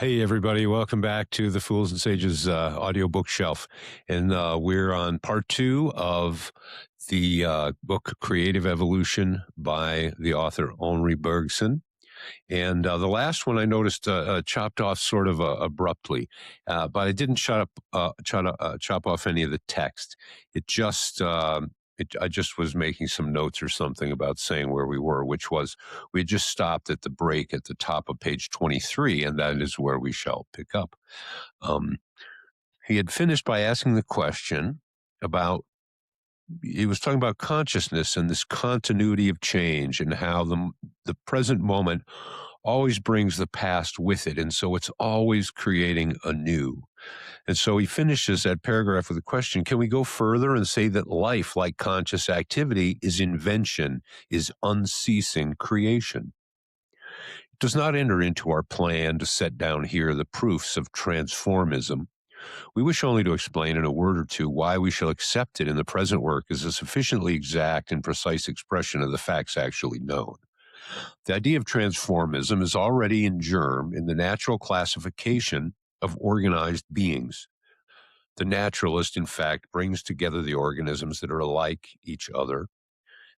Hey, everybody. Welcome back to the Fools and Sages audio bookshelf. And we're on part two of the book Creative Evolution by the author Henri Bergson. And the last one I noticed chopped off sort of abruptly, but I didn't chop off any of the text. It just I just was making some notes or something about saying where we were, which was we had just stopped at the break at the top of page 23, and that is where we shall pick up. Um, he had finished by asking the question about he was talking about consciousness and this continuity of change and how the present moment always brings the past with it, and so it's always creating anew. And so he finishes that paragraph with a question: can we go further and say that life, like conscious activity, is invention, is unceasing creation? It does not enter into our plan to set down here the proofs of transformism. We wish only to explain in a word or two why we shall accept it in the present work as a sufficiently exact and precise expression of the facts actually known. The idea of transformism is already in germ in the natural classification of organized beings. The naturalist, in fact, brings together the organisms that are like each other,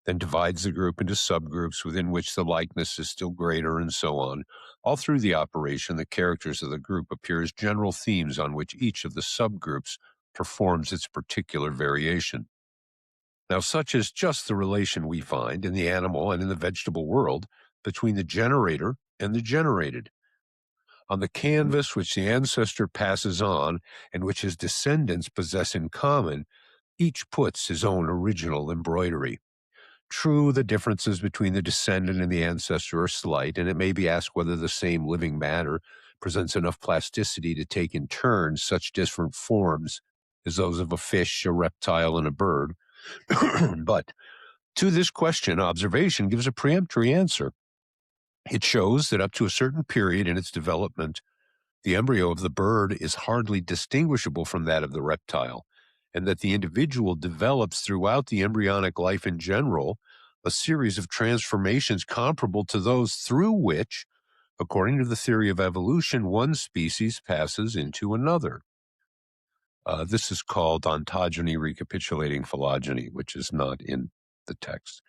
then divides the group into subgroups within which the likeness is still greater, and so on. All through the operation, the characters of the group appear as general themes on which each of the subgroups performs its particular variation. Now, such is just the relation we find in the animal and in the vegetable world between the generator and the generated. On the canvas which the ancestor passes on and which his descendants possess in common, each puts his own original embroidery. True, the differences between the descendant and the ancestor are slight, and it may be asked whether the same living matter presents enough plasticity to take in turn such different forms as those of a fish, a reptile, and a bird. But to this question, observation gives a peremptory answer. It shows that up to a certain period in its development, the embryo of the bird is hardly distinguishable from that of the reptile, and that the individual develops throughout the embryonic life in general a series of transformations comparable to those through which, according to the theory of evolution, one species passes into another. This is called ontogeny recapitulating phylogeny, which is not in the text.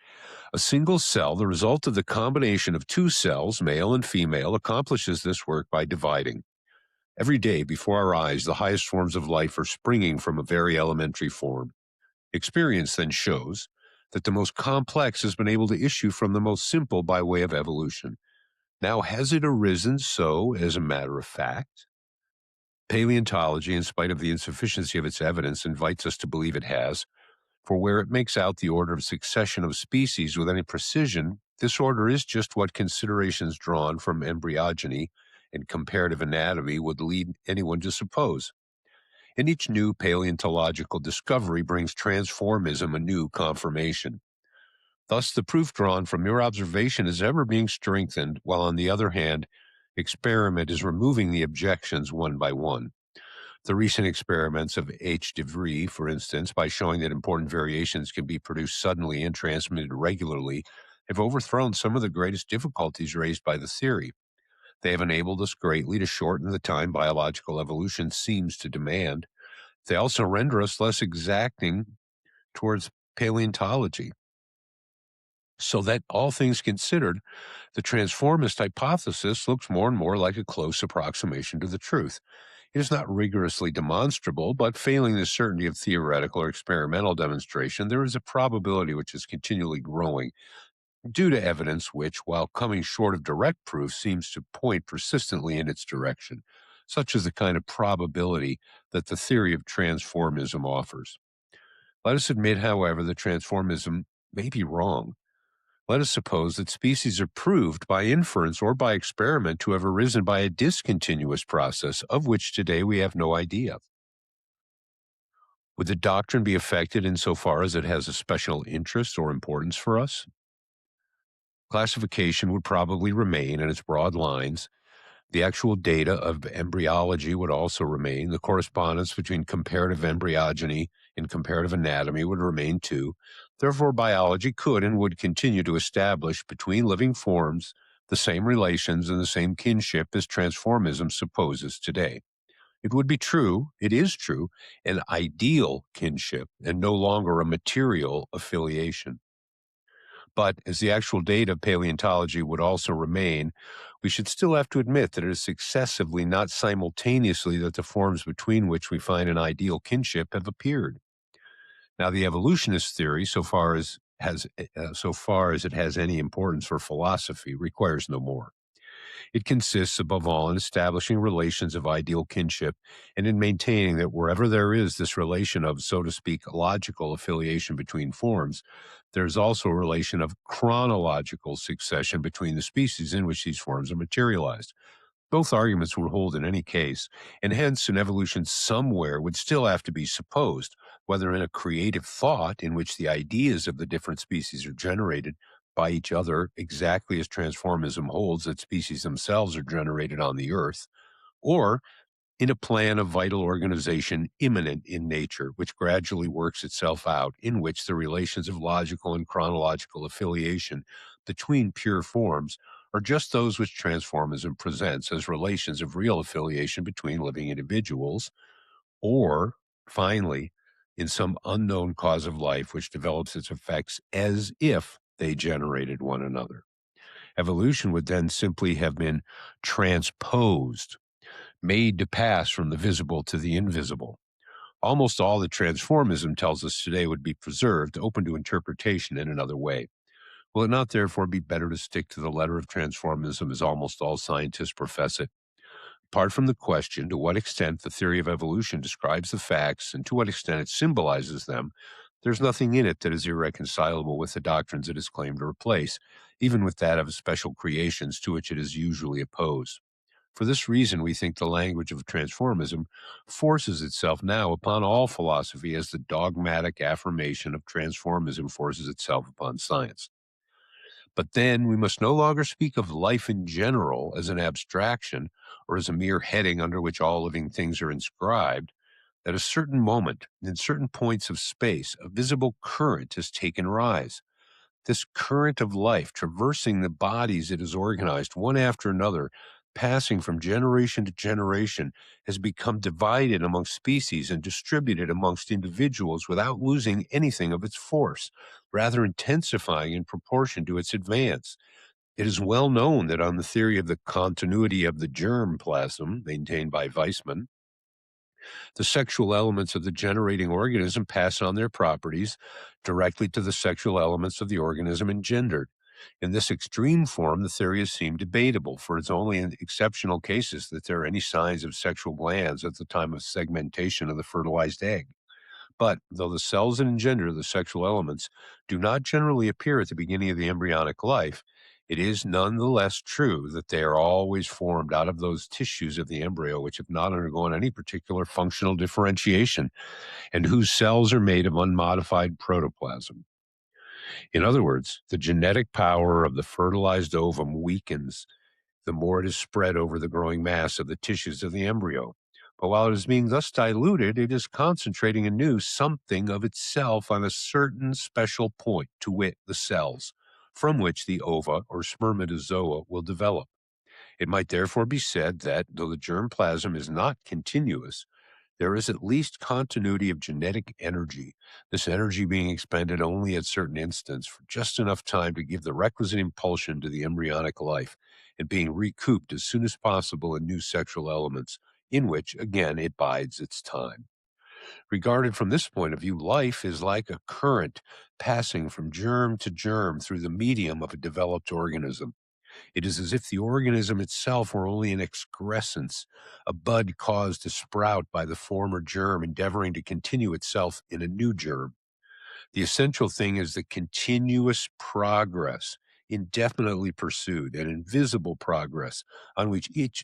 A single cell, the result of the combination of two cells, male and female, accomplishes this work by dividing. Every day before our eyes, the highest forms of life are springing from a very elementary form. Experience then shows that the most complex has been able to issue from the most simple by way of evolution. Now, has it arisen so as a matter of fact? Paleontology, in spite of the insufficiency of its evidence, invites us to believe it has, for where it makes out the order of succession of species with any precision, this order is just what considerations drawn from embryogeny and comparative anatomy would lead anyone to suppose. And each new paleontological discovery brings transformism a new confirmation. Thus, the proof drawn from mere observation is ever being strengthened, while on the other hand, experiment is removing the objections one by one. The recent experiments of H. de Vries, for instance, by showing that important variations can be produced suddenly and transmitted regularly, have overthrown some of the greatest difficulties raised by the theory. They have enabled us greatly to shorten the time biological evolution seems to demand. They also render us less exacting towards paleontology. So that, all things considered, the transformist hypothesis looks more and more like a close approximation to the truth. It is not rigorously demonstrable, but failing the certainty of theoretical or experimental demonstration, there is a probability which is continually growing, due to evidence which, while coming short of direct proof, seems to point persistently in its direction, such as the kind of probability that the theory of transformism offers. Let us admit, however, that transformism may be wrong. Let us suppose that species are proved by inference or by experiment to have arisen by a discontinuous process of which today we have no idea. Would the doctrine be affected insofar as it has a special interest or importance for us? Classification would probably remain in its broad lines. The actual data of embryology would also remain. The correspondence between comparative embryogeny and comparative anatomy would remain too. Therefore, biology could and would continue to establish between living forms the same relations and the same kinship as transformism supposes today. It would be true, it is true, an ideal kinship and no longer a material affiliation. But as the actual data of paleontology would also remain, we should still have to admit that it is successively, not simultaneously, that the forms between which we find an ideal kinship have appeared. Now, the evolutionist theory, so far as it has any importance for philosophy, requires no more. It consists, above all, in establishing relations of ideal kinship and in maintaining that wherever there is this relation of, so to speak, logical affiliation between forms, there is also a relation of chronological succession between the species in which these forms are materialized. Both arguments would hold in any case, and hence an evolution somewhere would still have to be supposed, whether in a creative thought in which the ideas of the different species are generated by each other exactly as transformism holds that species themselves are generated on the earth, or in a plan of vital organization immanent in nature, which gradually works itself out, in which the relations of logical and chronological affiliation between pure forms are just those which transformism presents as relations of real affiliation between living individuals, or, finally, in some unknown cause of life which develops its effects as if they generated one another. Evolution would then simply have been transposed, made to pass from the visible to the invisible. Almost all that transformism tells us today would be preserved, open to interpretation in another way. Will it not therefore be better to stick to the letter of transformism as almost all scientists profess it? Apart from the question to what extent the theory of evolution describes the facts and to what extent it symbolizes them, there's nothing in it that is irreconcilable with the doctrines it is claimed to replace, even with that of special creations to which it is usually opposed. For this reason, we think the language of transformism forces itself now upon all philosophy as the dogmatic affirmation of transformism forces itself upon science. But then we must no longer speak of life in general as an abstraction or as a mere heading under which all living things are inscribed. At a certain moment, in certain points of space, a visible current has taken rise. This current of life, traversing the bodies it has organized one after another, passing from generation to generation, has become divided amongst species and distributed amongst individuals without losing anything of its force, rather intensifying in proportion to its advance. It is well known that on the theory of the continuity of the germ plasm, maintained by Weissman, the sexual elements of the generating organism pass on their properties directly to the sexual elements of the organism engendered. In this extreme form, the theory has seemed debatable, for it's only in exceptional cases that there are any signs of sexual glands at the time of segmentation of the fertilized egg. But though the cells that engender the sexual elements do not generally appear at the beginning of the embryonic life, it is nonetheless true that they are always formed out of those tissues of the embryo which have not undergone any particular functional differentiation and whose cells are made of unmodified protoplasm. In other words, the genetic power of the fertilized ovum weakens the more it is spread over the growing mass of the tissues of the embryo. But while it is being thus diluted, it is concentrating anew something of itself on a certain special point, to wit, the cells, from which the ova or spermatozoa will develop. It might therefore be said that, though the germ plasm is not continuous, there is at least continuity of genetic energy, this energy being expended only at certain instants for just enough time to give the requisite impulsion to the embryonic life, and being recouped as soon as possible in new sexual elements, in which, again, it bides its time. Regarded from this point of view, life is like a current passing from germ to germ through the medium of a developed organism. It is as if the organism itself were only an excrescence, a bud caused to sprout by the former germ endeavoring to continue itself in a new germ. The essential thing is the continuous progress, indefinitely pursued, and invisible progress on which each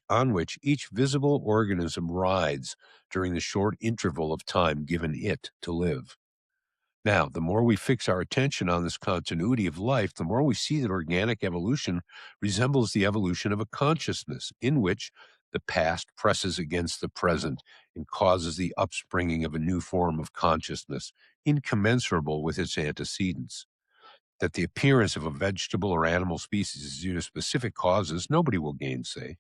visible organism rides during the short interval of time given it to live. Now, the more we fix our attention on this continuity of life, the more we see that organic evolution resembles the evolution of a consciousness in which the past presses against the present and causes the upspringing of a new form of consciousness, incommensurable with its antecedents. That the appearance of a vegetable or animal species is due to specific causes, nobody will gainsay.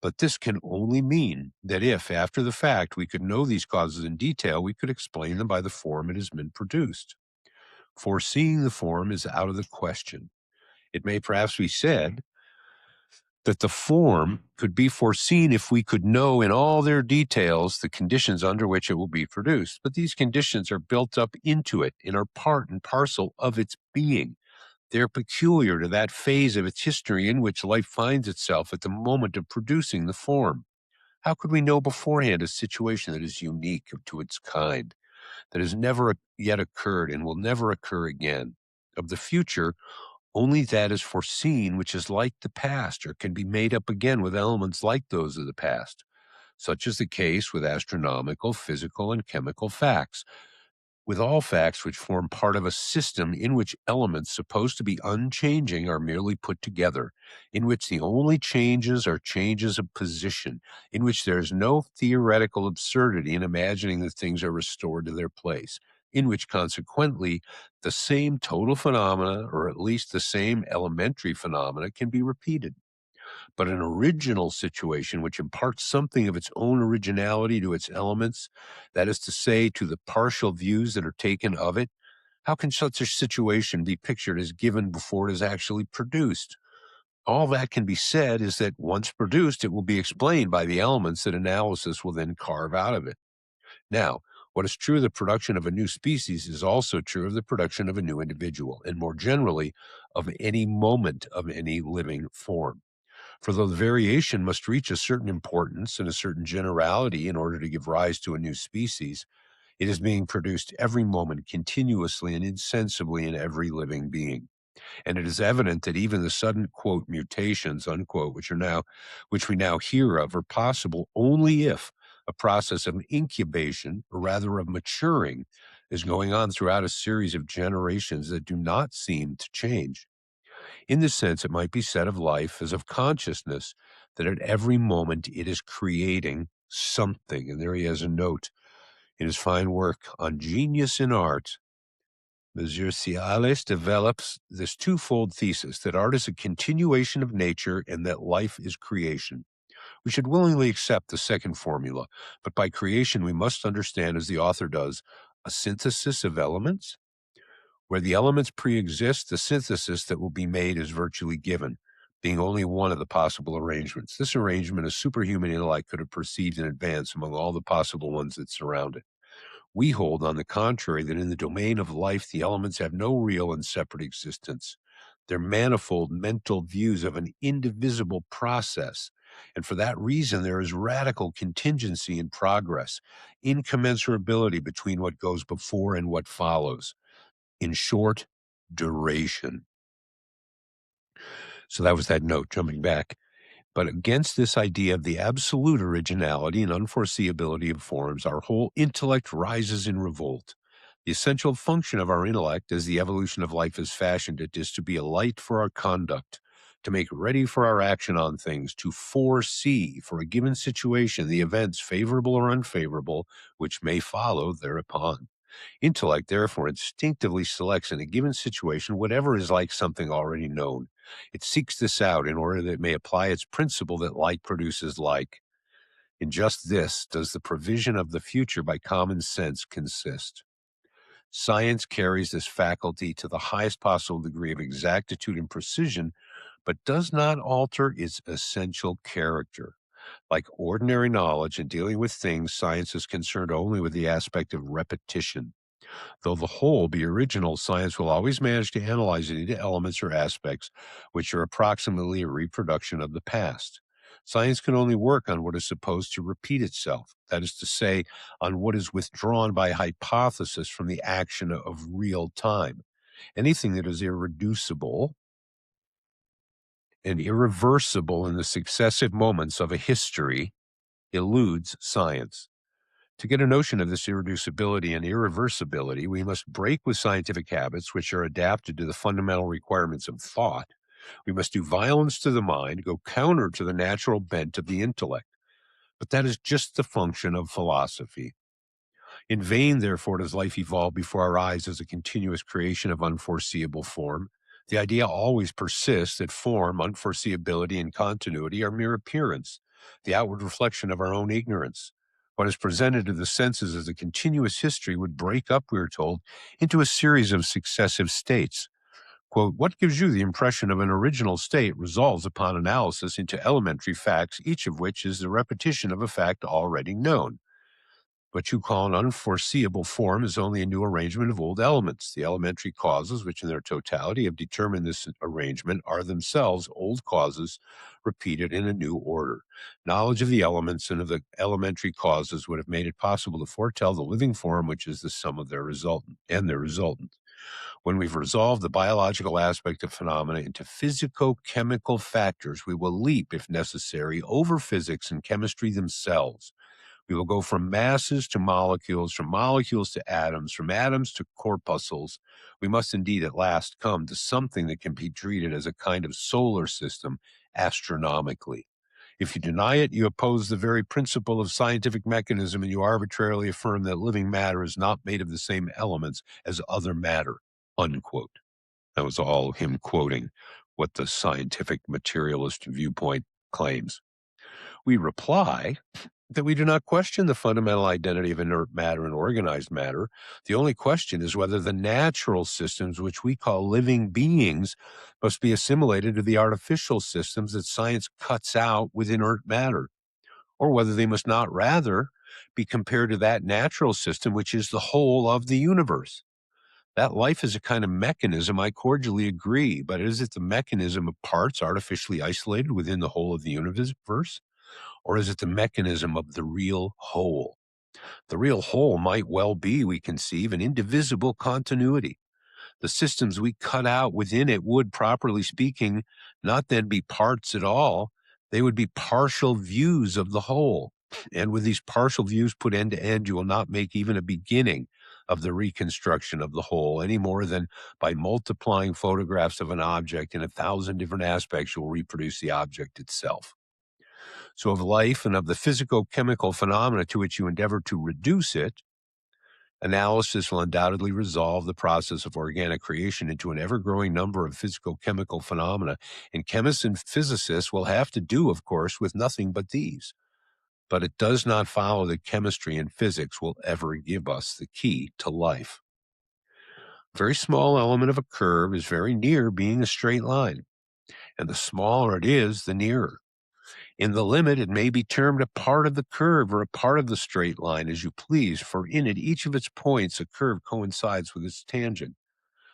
But this can only mean that if, after the fact, we could know these causes in detail, we could explain them by the form it has been produced. Foreseeing the form is out of the question. It may perhaps be said that the form could be foreseen if we could know in all their details the conditions under which it will be produced. But these conditions are built up into it and are part and parcel of its being. They're peculiar to that phase of its history in which life finds itself at the moment of producing the form. How could we know beforehand a situation that is unique to its kind, that has never yet occurred and will never occur again? Of the future, only that is foreseen which is like the past or can be made up again with elements like those of the past. Such is the case with astronomical, physical, and chemical facts, with all facts which form part of a system in which elements supposed to be unchanging are merely put together, in which the only changes are changes of position, in which there is no theoretical absurdity in imagining that things are restored to their place, in which consequently the same total phenomena, or at least the same elementary phenomena, can be repeated. But an original situation which imparts something of its own originality to its elements, that is to say, to the partial views that are taken of it, how can such a situation be pictured as given before it is actually produced? All that can be said is that once produced, it will be explained by the elements that analysis will then carve out of it. Now, what is true of the production of a new species is also true of the production of a new individual, and more generally, of any moment of any living form. For though the variation must reach a certain importance and a certain generality in order to give rise to a new species, it is being produced every moment continuously and insensibly in every living being. And it is evident that even the sudden, quote, mutations, unquote, which we now hear of are possible only if a process of incubation, or rather of maturing, is going on throughout a series of generations that do not seem to change. In this sense, it might be said of life as of consciousness that at every moment it is creating something. And there he has a note in his fine work on genius in art. Monsieur Ciales develops this twofold thesis that art is a continuation of nature and that life is creation. We should willingly accept the second formula, but by creation we must understand, as the author does, a synthesis of elements. Where the elements pre-exist, the synthesis that will be made is virtually given, being only one of the possible arrangements. This arrangement a superhuman intellect could have perceived in advance among all the possible ones that surround it. We hold, on the contrary, that in the domain of life, the elements have no real and separate existence. They're manifold mental views of an indivisible process. And for that reason, there is radical contingency in progress, incommensurability between what goes before and what follows. In short, duration. So that was that note, jumping back. But against this idea of the absolute originality and unforeseeability of forms, our whole intellect rises in revolt. The essential function of our intellect, as the evolution of life has fashioned it, is to be a light for our conduct, to make ready for our action on things, to foresee for a given situation the events, favorable or unfavorable, which may follow thereupon. Intellect, therefore, instinctively selects in a given situation whatever is like something already known. It seeks this out in order that it may apply its principle that like produces like. In just this does the provision of the future by common sense consist. Science carries this faculty to the highest possible degree of exactitude and precision, but does not alter its essential character. Like ordinary knowledge, in dealing with things, science is concerned only with the aspect of repetition. Though the whole be original, science will always manage to analyze it into elements or aspects which are approximately a reproduction of the past. Science can only work on what is supposed to repeat itself, that is to say, on what is withdrawn by hypothesis from the action of real time. Anything that is irreducible and irreversible in the successive moments of a history eludes science. To get a notion of this irreducibility and irreversibility, we must break with scientific habits which are adapted to the fundamental requirements of thought. We must do violence to the mind, go counter to the natural bent of the intellect. But that is just the function of philosophy. In vain, therefore, does life evolve before our eyes as a continuous creation of unforeseeable form. The idea always persists that form, unforeseeability, and continuity are mere appearance, the outward reflection of our own ignorance. What is presented to the senses as a continuous history would break up, we are told, into a series of successive states. Quote, what gives you the impression of an original state resolves upon analysis into elementary facts, each of which is the repetition of a fact already known. What you call an unforeseeable form is only a new arrangement of old elements. The elementary causes, which in their totality have determined this arrangement, are themselves old causes repeated in a new order. Knowledge of the elements and of the elementary causes would have made it possible to foretell the living form, which is the sum of their resultant and their resultant. When we've resolved the biological aspect of phenomena into physico-chemical factors, we will leap, if necessary, over physics and chemistry themselves. We will go from masses to molecules, from molecules to atoms, from atoms to corpuscles. We must indeed at last come to something that can be treated as a kind of solar system astronomically. If you deny it, you oppose the very principle of scientific mechanism, and you arbitrarily affirm that living matter is not made of the same elements as other matter, unquote. That was all him quoting what the scientific materialist viewpoint claims. We reply that we do not question the fundamental identity of inert matter and organized matter. The only question is whether the natural systems, which we call living beings, must be assimilated to the artificial systems that science cuts out with inert matter, or whether they must not rather be compared to that natural system, which is the whole of the universe. That life is a kind of mechanism, I cordially agree, but is it the mechanism of parts artificially isolated within the whole of the universe? Or is it the mechanism of the real whole? The real whole might well be, we conceive, an indivisible continuity. The systems we cut out within it would, properly speaking, not then be parts at all. They would be partial views of the whole. And with these partial views put end to end, you will not make even a beginning of the reconstruction of the whole, any more than by multiplying photographs of an object in 1,000 different aspects, you will reproduce the object itself. So of life and of the physico-chemical phenomena to which you endeavor to reduce it, analysis will undoubtedly resolve the process of organic creation into an ever-growing number of physico-chemical phenomena, and chemists and physicists will have to do, of course, with nothing but these. But it does not follow that chemistry and physics will ever give us the key to life. A very small element of a curve is very near being a straight line, and the smaller it is, the nearer. In the limit, it may be termed a part of the curve or a part of the straight line, as you please, for in it, each of its points, a curve coincides with its tangent.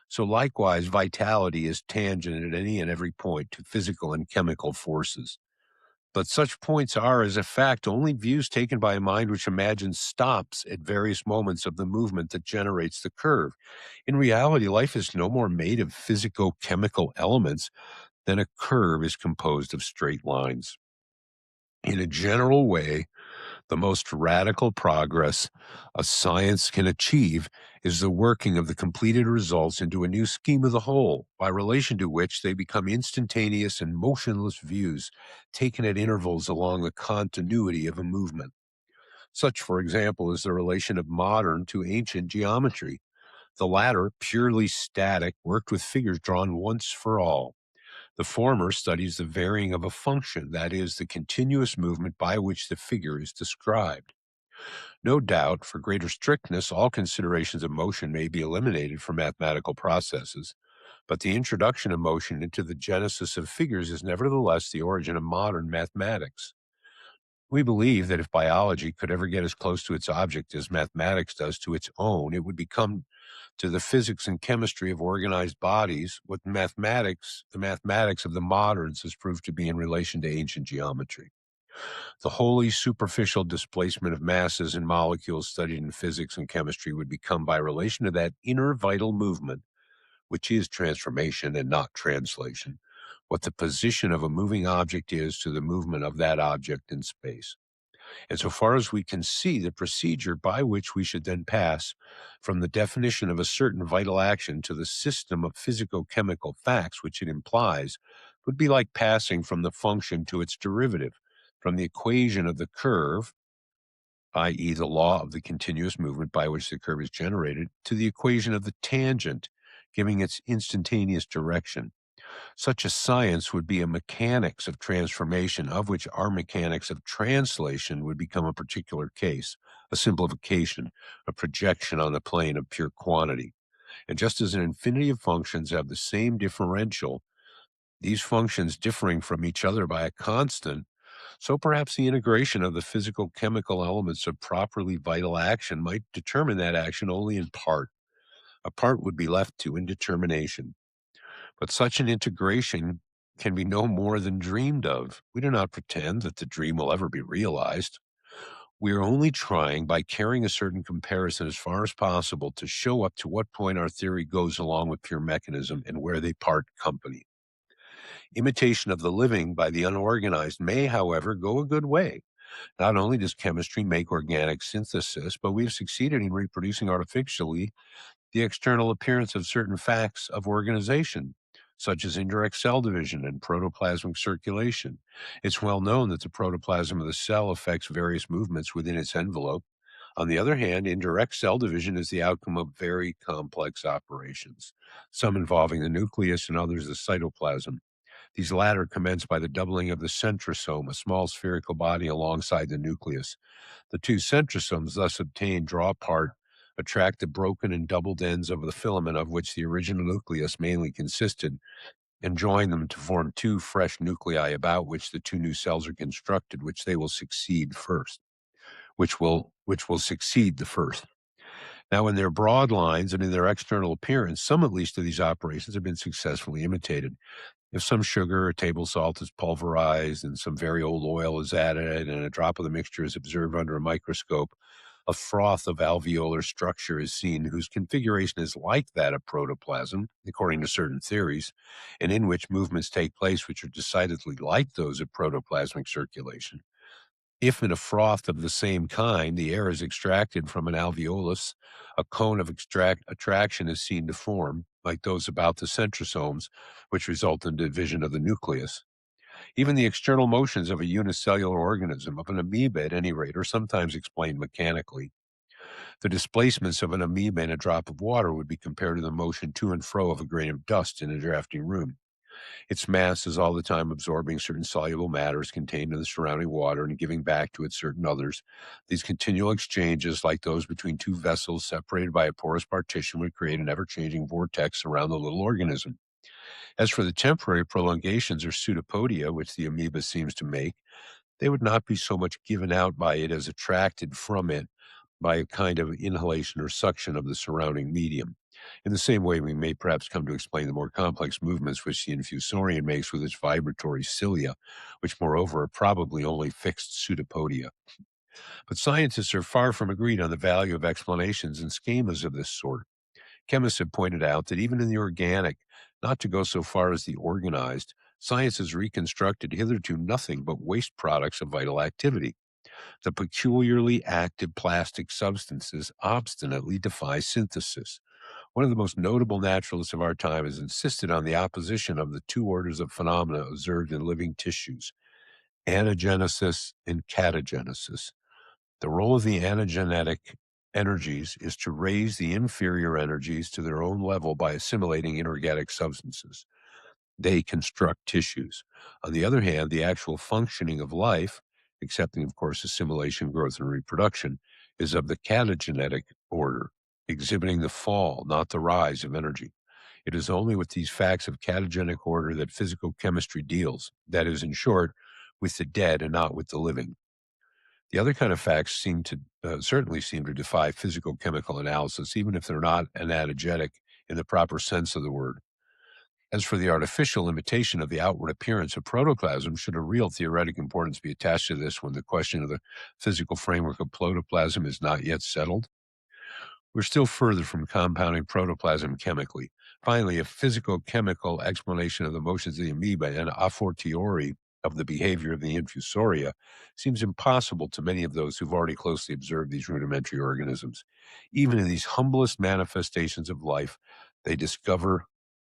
So likewise, vitality is tangent at any and every point to physical and chemical forces. But such points are, as a fact, only views taken by a mind which imagines stops at various moments of the movement that generates the curve. In reality, life is no more made of physico-chemical elements than a curve is composed of straight lines. In a general way, the most radical progress a science can achieve is the working of the completed results into a new scheme of the whole, by relation to which they become instantaneous and motionless views taken at intervals along the continuity of a movement. Such, for example, is the relation of modern to ancient geometry. The latter, purely static, worked with figures drawn once for all. The former studies the varying of a function, that is, the continuous movement by which the figure is described. No doubt, for greater strictness, all considerations of motion may be eliminated from mathematical processes, but the introduction of motion into the genesis of figures is nevertheless the origin of modern mathematics. We believe that if biology could ever get as close to its object as mathematics does to its own, it would become to the physics and chemistry of organized bodies what the mathematics of the moderns has proved to be in relation to ancient geometry. The wholly superficial displacement of masses in molecules studied in physics and chemistry would become, by relation to that inner vital movement, which is transformation and not translation, what the position of a moving object is to the movement of that object in space. And so far as we can see, the procedure by which we should then pass from the definition of a certain vital action to the system of physico-chemical facts which it implies would be like passing from the function to its derivative, from the equation of the curve i.e., the law of the continuous movement by which the curve is generated, to the equation of the tangent, giving its instantaneous direction. Such a science would be a mechanics of transformation, of which our mechanics of translation would become a particular case, a simplification, a projection on the plane of pure quantity. And just as an infinity of functions have the same differential, these functions differing from each other by a constant, so perhaps the integration of the physical chemical elements of properly vital action might determine that action only in part. A part would be left to indetermination. But such an integration can be no more than dreamed of. We do not pretend that the dream will ever be realized. We are only trying, by carrying a certain comparison as far as possible, to show up to what point our theory goes along with pure mechanism and where they part company. Imitation of the living by the unorganized may, however, go a good way. Not only does chemistry make organic synthesis, but we've succeeded in reproducing artificially the external appearance of certain facts of organization, such as indirect cell division and protoplasmic circulation. It's well known that the protoplasm of the cell affects various movements within its envelope. On the other hand, indirect cell division is the outcome of very complex operations, some involving the nucleus and others the cytoplasm. These latter commence by the doubling of the centrosome, a small spherical body alongside the nucleus. The two centrosomes thus obtained draw apart, attract the broken and doubled ends of the filament of which the original nucleus mainly consisted, and join them to form two fresh nuclei about which the two new cells are constructed, which will succeed the first. Now, in their broad lines and in their external appearance, some at least of these operations have been successfully imitated. If some sugar or table salt is pulverized and some very old oil is added and a drop of the mixture is observed under a microscope, a froth of alveolar structure is seen whose configuration is like that of protoplasm, according to certain theories, and in which movements take place which are decidedly like those of protoplasmic circulation. If in a froth of the same kind the air is extracted from an alveolus, a cone of attraction is seen to form, like those about the centrosomes, which result in division of the nucleus. Even the external motions of a unicellular organism, of an amoeba at any rate, are sometimes explained mechanically. The displacements of an amoeba in a drop of water would be compared to the motion to and fro of a grain of dust in a drafting room. Its mass is all the time absorbing certain soluble matters contained in the surrounding water and giving back to it certain others. These continual exchanges, like those between two vessels separated by a porous partition, would create an ever-changing vortex around the little organism. As for the temporary prolongations or pseudopodia, which the amoeba seems to make, they would not be so much given out by it as attracted from it by a kind of inhalation or suction of the surrounding medium. In the same way, we may perhaps come to explain the more complex movements which the infusorian makes with its vibratory cilia, which moreover are probably only fixed pseudopodia. But scientists are far from agreed on the value of explanations and schemas of this sort. Chemists have pointed out that even in the organic, not to go so far as the organized, science has reconstructed hitherto nothing but waste products of vital activity. The peculiarly active plastic substances obstinately defy synthesis. One of the most notable naturalists of our time has insisted on the opposition of the two orders of phenomena observed in living tissues, anagenesis and catagenesis. The role of the anagenetic energies is to raise the inferior energies to their own level by assimilating inorganic substances. They construct tissues. On the other hand, the actual functioning of life, excepting, of course, assimilation, growth, and reproduction, is of the catagenetic order, exhibiting the fall, not the rise of energy. It is only with these facts of catagenic order that physical chemistry deals, that is, in short, with the dead and not with the living. The other kind of facts certainly seem to defy physical chemical analysis, even if they're not anatogetic in the proper sense of the word. As for the artificial imitation of the outward appearance of protoplasm, should a real theoretic importance be attached to this when the question of the physical framework of protoplasm is not yet settled? We're still further from compounding protoplasm chemically. Finally, a physico-chemical explanation of the motions of the amoeba and a fortiori of the behavior of the infusoria seems impossible to many of those who've already closely observed these rudimentary organisms. Even in these humblest manifestations of life, they discover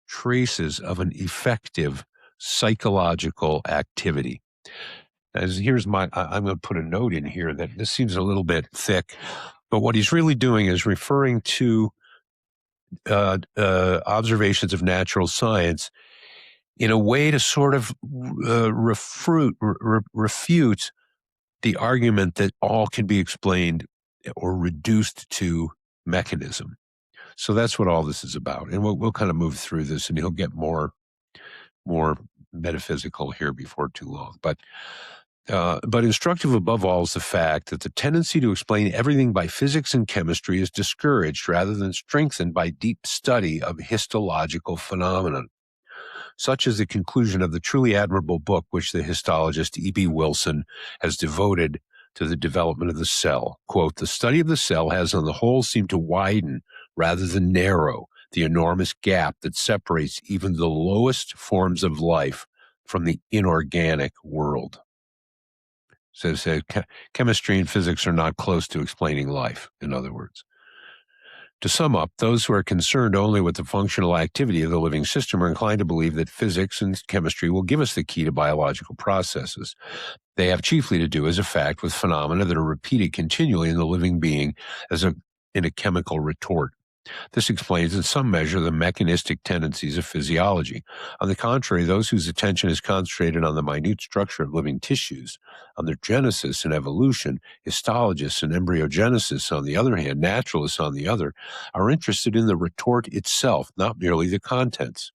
traces of an effective psychological activity. I'm going to put a note in here that this seems a little bit thick, but what he's really doing is referring to observations of natural science in a way to sort of refute the argument that all can be explained or reduced to mechanism. So that's what all this is about. And we'll kind of move through this, and he'll get more metaphysical here before too long. But instructive above all is the fact that the tendency to explain everything by physics and chemistry is discouraged rather than strengthened by deep study of histological phenomena. Such is the conclusion of the truly admirable book which the histologist E.B. Wilson has devoted to the development of the cell. Quote, "The study of the cell has on the whole seemed to widen rather than narrow the enormous gap that separates even the lowest forms of life from the inorganic world." So chemistry and physics are not close to explaining life, in other words. To sum up, those who are concerned only with the functional activity of the living system are inclined to believe that physics and chemistry will give us the key to biological processes. They have chiefly to do, as a fact, with phenomena that are repeated continually in the living being in a chemical retort. This explains in some measure the mechanistic tendencies of physiology. On the contrary, those whose attention is concentrated on the minute structure of living tissues, on their genesis and evolution, histologists and embryogenesis on the other hand, naturalists on the other, are interested in the retort itself, not merely the contents.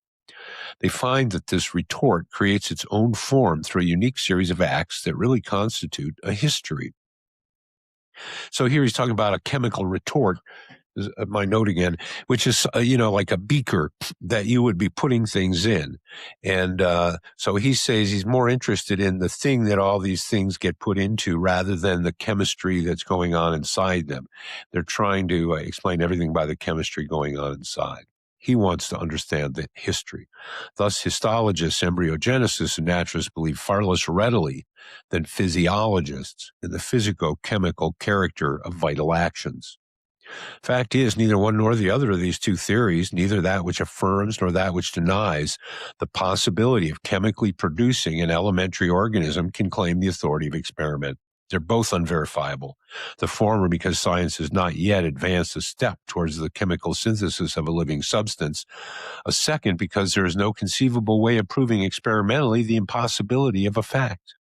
They find that this retort creates its own form through a unique series of acts that really constitute a history. So here he's talking about a chemical retort, my note again, which is, like a beaker that you would be putting things in. And so he says he's more interested in the thing that all these things get put into rather than the chemistry that's going on inside them. They're trying to explain everything by the chemistry going on inside. He wants to understand the history. Thus, histologists, embryogenicists, and naturalists believe far less readily than physiologists in the physico-chemical character of vital actions. Fact is, neither one nor the other of these two theories, neither that which affirms nor that which denies the possibility of chemically producing an elementary organism, can claim the authority of experiment. They're both unverifiable. The former because science has not yet advanced a step towards the chemical synthesis of a living substance. A second because there is no conceivable way of proving experimentally the impossibility of a fact.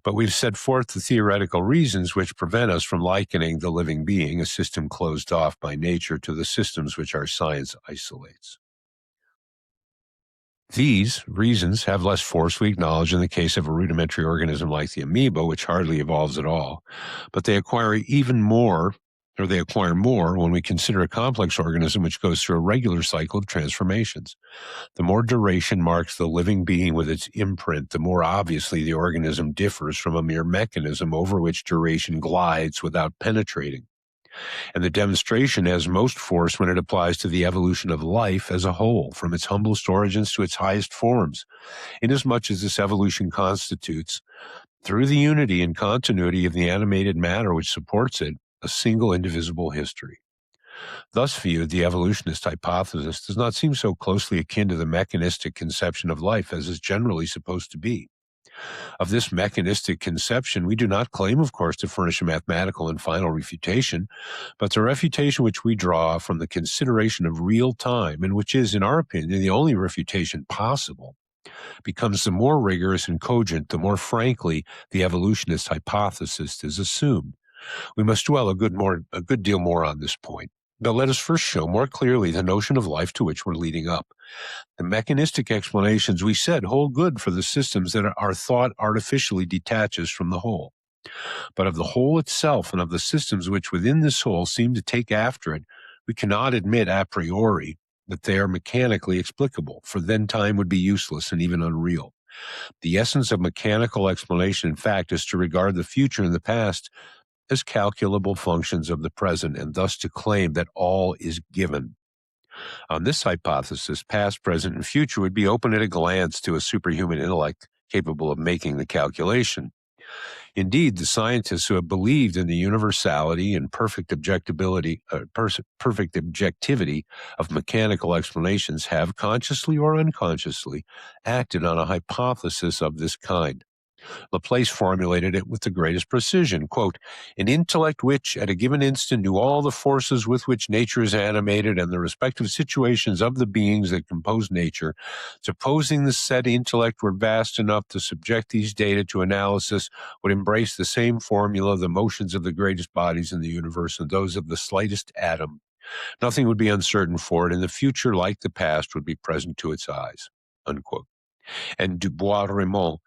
But we've set forth the theoretical reasons which prevent us from likening the living being, a system closed off by nature, to the systems which our science isolates. These reasons have less force, we acknowledge, in the case of a rudimentary organism like the amoeba, which hardly evolves at all. But they acquire more when we consider a complex organism which goes through a regular cycle of transformations. The more duration marks the living being with its imprint, the more obviously the organism differs from a mere mechanism over which duration glides without penetrating. And the demonstration has most force when it applies to the evolution of life as a whole, from its humblest origins to its highest forms, inasmuch as this evolution constitutes, through the unity and continuity of the animated matter which supports it, a single indivisible history. Thus viewed, the evolutionist hypothesis does not seem so closely akin to the mechanistic conception of life as is generally supposed to be. Of this mechanistic conception, we do not claim, of course, to furnish a mathematical and final refutation, but the refutation which we draw from the consideration of real time, and which is, in our opinion, the only refutation possible, becomes the more rigorous and cogent the more frankly the evolutionist hypothesis is assumed. We must dwell a good deal more on this point. But let us first show more clearly the notion of life to which we're leading up. The mechanistic explanations, we said, hold good for the systems that our thought artificially detaches from the whole. But of the whole itself and of the systems which within this whole seem to take after it, we cannot admit a priori that they are mechanically explicable, for then time would be useless and even unreal. The essence of mechanical explanation, in fact, is to regard the future and the past as calculable functions of the present, and thus to claim that all is given. On this hypothesis, past, present, and future would be open at a glance to a superhuman intellect capable of making the calculation. Indeed, the scientists who have believed in the universality and perfect objectivity of mechanical explanations have, consciously or unconsciously, acted on a hypothesis of this kind. Laplace formulated it with the greatest precision. Quote, an intellect which, at a given instant, knew all the forces with which nature is animated and the respective situations of the beings that compose nature, supposing the said intellect were vast enough to subject these data to analysis, would embrace the same formula, the motions of the greatest bodies in the universe and those of the slightest atom. Nothing would be uncertain for it, and the future, like the past, would be present to its eyes. Unquote. And Dubois-Reymond,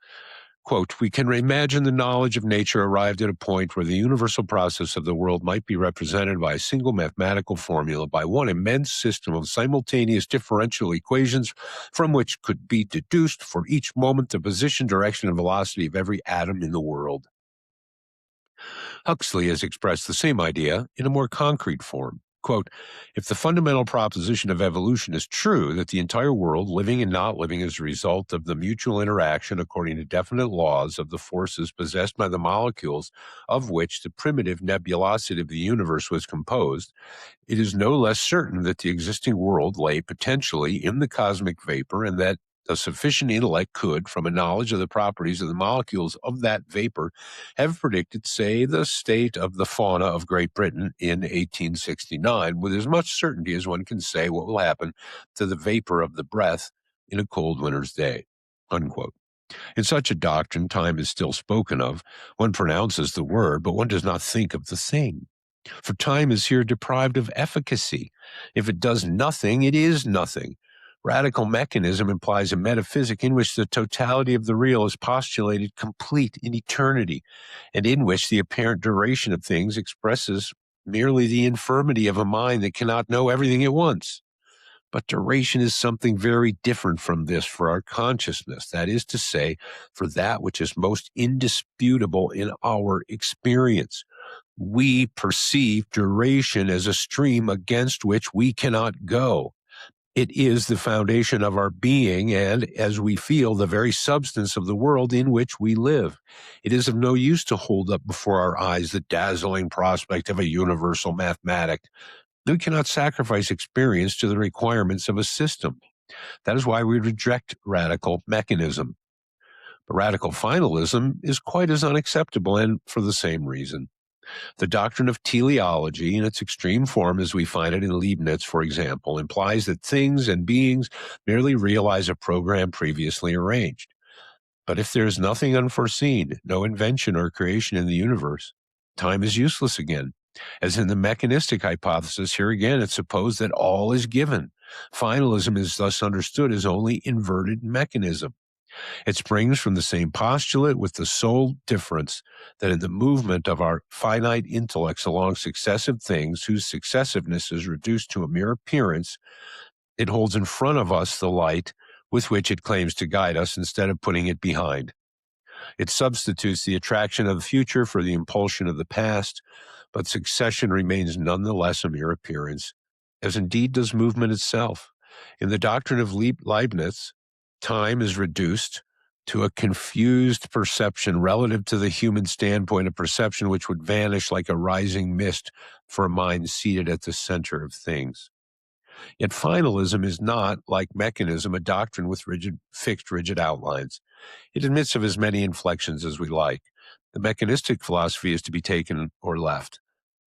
quote, we can imagine the knowledge of nature arrived at a point where the universal process of the world might be represented by a single mathematical formula, by one immense system of simultaneous differential equations from which could be deduced for each moment the position, direction, and velocity of every atom in the world. Huxley has expressed the same idea in a more concrete form. Quote, if the fundamental proposition of evolution is true, that the entire world, living and not living, is a result of the mutual interaction according to definite laws of the forces possessed by the molecules of which the primitive nebulosity of the universe was composed, it is no less certain that the existing world lay potentially in the cosmic vapor, and that a sufficient intellect could, from a knowledge of the properties of the molecules of that vapor, have predicted, say, the state of the fauna of Great Britain in 1869 with as much certainty as one can say what will happen to the vapor of the breath in a cold winter's day. Unquote. In such a doctrine, time is still spoken of. One pronounces the word, but one does not think of the thing. For time is here deprived of efficacy. If it does nothing, it is nothing. Radical mechanism implies a metaphysic in which the totality of the real is postulated complete in eternity, and in which the apparent duration of things expresses merely the infirmity of a mind that cannot know everything at once. But duration is something very different from this for our consciousness, that is to say, for that which is most indisputable in our experience. We perceive duration as a stream against which we cannot go. It is the foundation of our being and, as we feel, the very substance of the world in which we live. It is of no use to hold up before our eyes the dazzling prospect of a universal mathematic. We cannot sacrifice experience to the requirements of a system. That is why we reject radical mechanism. But radical finalism is quite as unacceptable, and for the same reason. The doctrine of teleology, in its extreme form as we find it in Leibniz, for example, implies that things and beings merely realize a program previously arranged. But if there is nothing unforeseen, no invention or creation in the universe, time is useless again. As in the mechanistic hypothesis, here again it's supposed that all is given. Finalism is thus understood as only inverted mechanism. It springs from the same postulate, with the sole difference that in the movement of our finite intellects along successive things, whose successiveness is reduced to a mere appearance, it holds in front of us the light with which it claims to guide us instead of putting it behind. It substitutes the attraction of the future for the impulsion of the past, but succession remains nonetheless a mere appearance, as indeed does movement itself. In the doctrine of Leibniz, time is reduced to a confused perception relative to the human standpoint, a perception which would vanish like a rising mist for a mind seated at the center of things. Yet finalism is not, like mechanism, a doctrine with fixed rigid outlines. It admits of as many inflections as we like. The mechanistic philosophy is to be taken or left.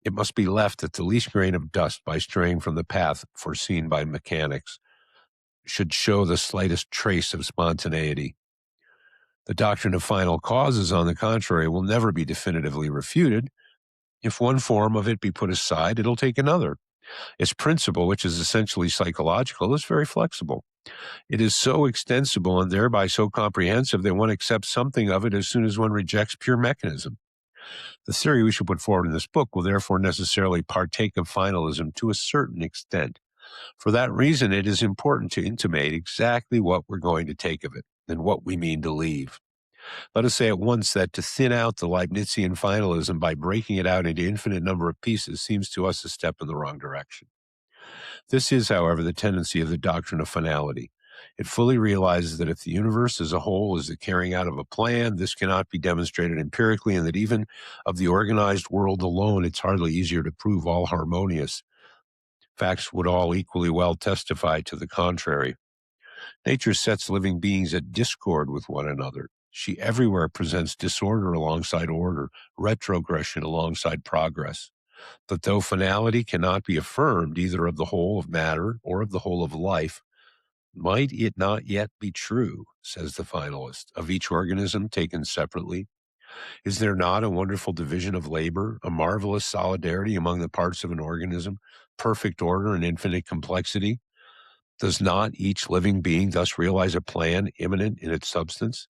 It must be left at the least grain of dust by straying from the path foreseen by mechanics, should show the slightest trace of spontaneity. The doctrine of final causes, on the contrary, will never be definitively refuted. If one form of it be put aside, it'll take another. Its principle, which is essentially psychological, is very flexible. It is so extensible and thereby so comprehensive that one accepts something of it as soon as one rejects pure mechanism. The theory we shall put forward in this book will therefore necessarily partake of finalism to a certain extent. For that reason, it is important to intimate exactly what we're going to take of it and what we mean to leave. Let us say at once that to thin out the Leibnizian finalism by breaking it out into infinite number of pieces seems to us a step in the wrong direction. This is, however, the tendency of the doctrine of finality. It fully realizes that if the universe as a whole is the carrying out of a plan, this cannot be demonstrated empirically, and that even of the organized world alone, it's hardly easier to prove all harmonious. Facts would all equally well testify to the contrary. Nature sets living beings at discord with one another. She everywhere presents disorder alongside order, retrogression alongside progress. But though finality cannot be affirmed either of the whole of matter or of the whole of life, might it not yet be true, says the finalist, of each organism taken separately? Is there not a wonderful division of labor, a marvelous solidarity among the parts of an organism, perfect order and infinite complexity? Does not each living being thus realize a plan immanent in its substance?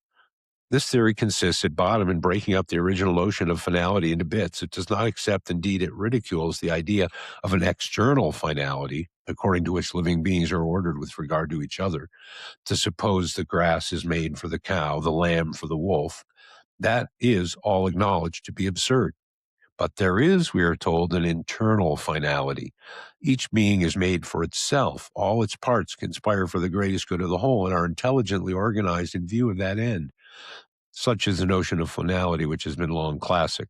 This theory consists at bottom in breaking up the original notion of finality into bits. It does not accept, indeed, it ridicules the idea of an external finality, according to which living beings are ordered with regard to each other. To suppose the grass is made for the cow, the lamb for the wolf, that is all acknowledged to be absurd. But there is, we are told, an internal finality. Each being is made for itself. All its parts conspire for the greatest good of the whole and are intelligently organized in view of that end. Such is the notion of finality, which has been long classic.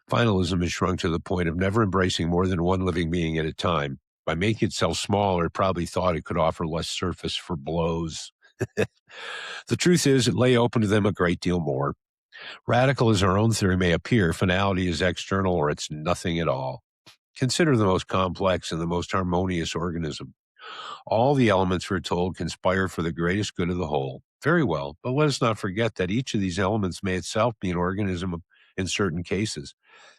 Finalism is shrunk to the point of never embracing more than one living being at a time. By making itself smaller, it probably thought it could offer less surface for blows. The truth is, it lay open to them a great deal more. Radical as our own theory may appear, finality is external or it's nothing at all. Consider the most complex and the most harmonious organism. All the elements, we're told, conspire for the greatest good of the whole. Very well, but let us not forget that each of these elements may itself be an organism in certain cases,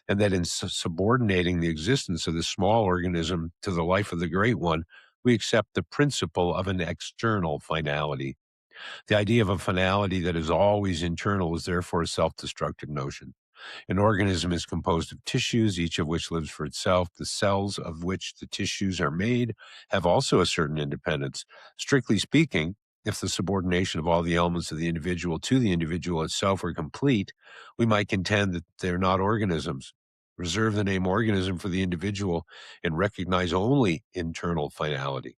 and that in subordinating the existence of the small organism to the life of the great one, we accept the principle of an external finality. The idea of a finality that is always internal is therefore a self-destructive notion. An organism is composed of tissues, each of which lives for itself. The cells of which the tissues are made have also a certain independence. Strictly speaking, if the subordination of all the elements of the individual to the individual itself were complete, we might contend that they're not organisms. Reserve the name organism for the individual and recognize only internal finality.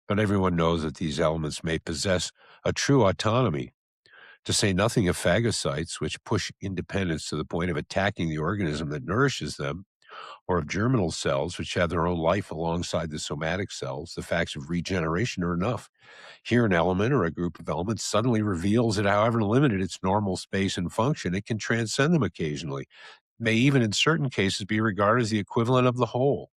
But everyone knows that these elements may possess a true autonomy, to say nothing of phagocytes, which push independence to the point of attacking the organism that nourishes them, or of germinal cells, which have their own life alongside the somatic cells. The facts of regeneration are enough. Here, an element or a group of elements suddenly reveals that however limited its normal space and function, it can transcend them occasionally, may even in certain cases be regarded as the equivalent of the whole.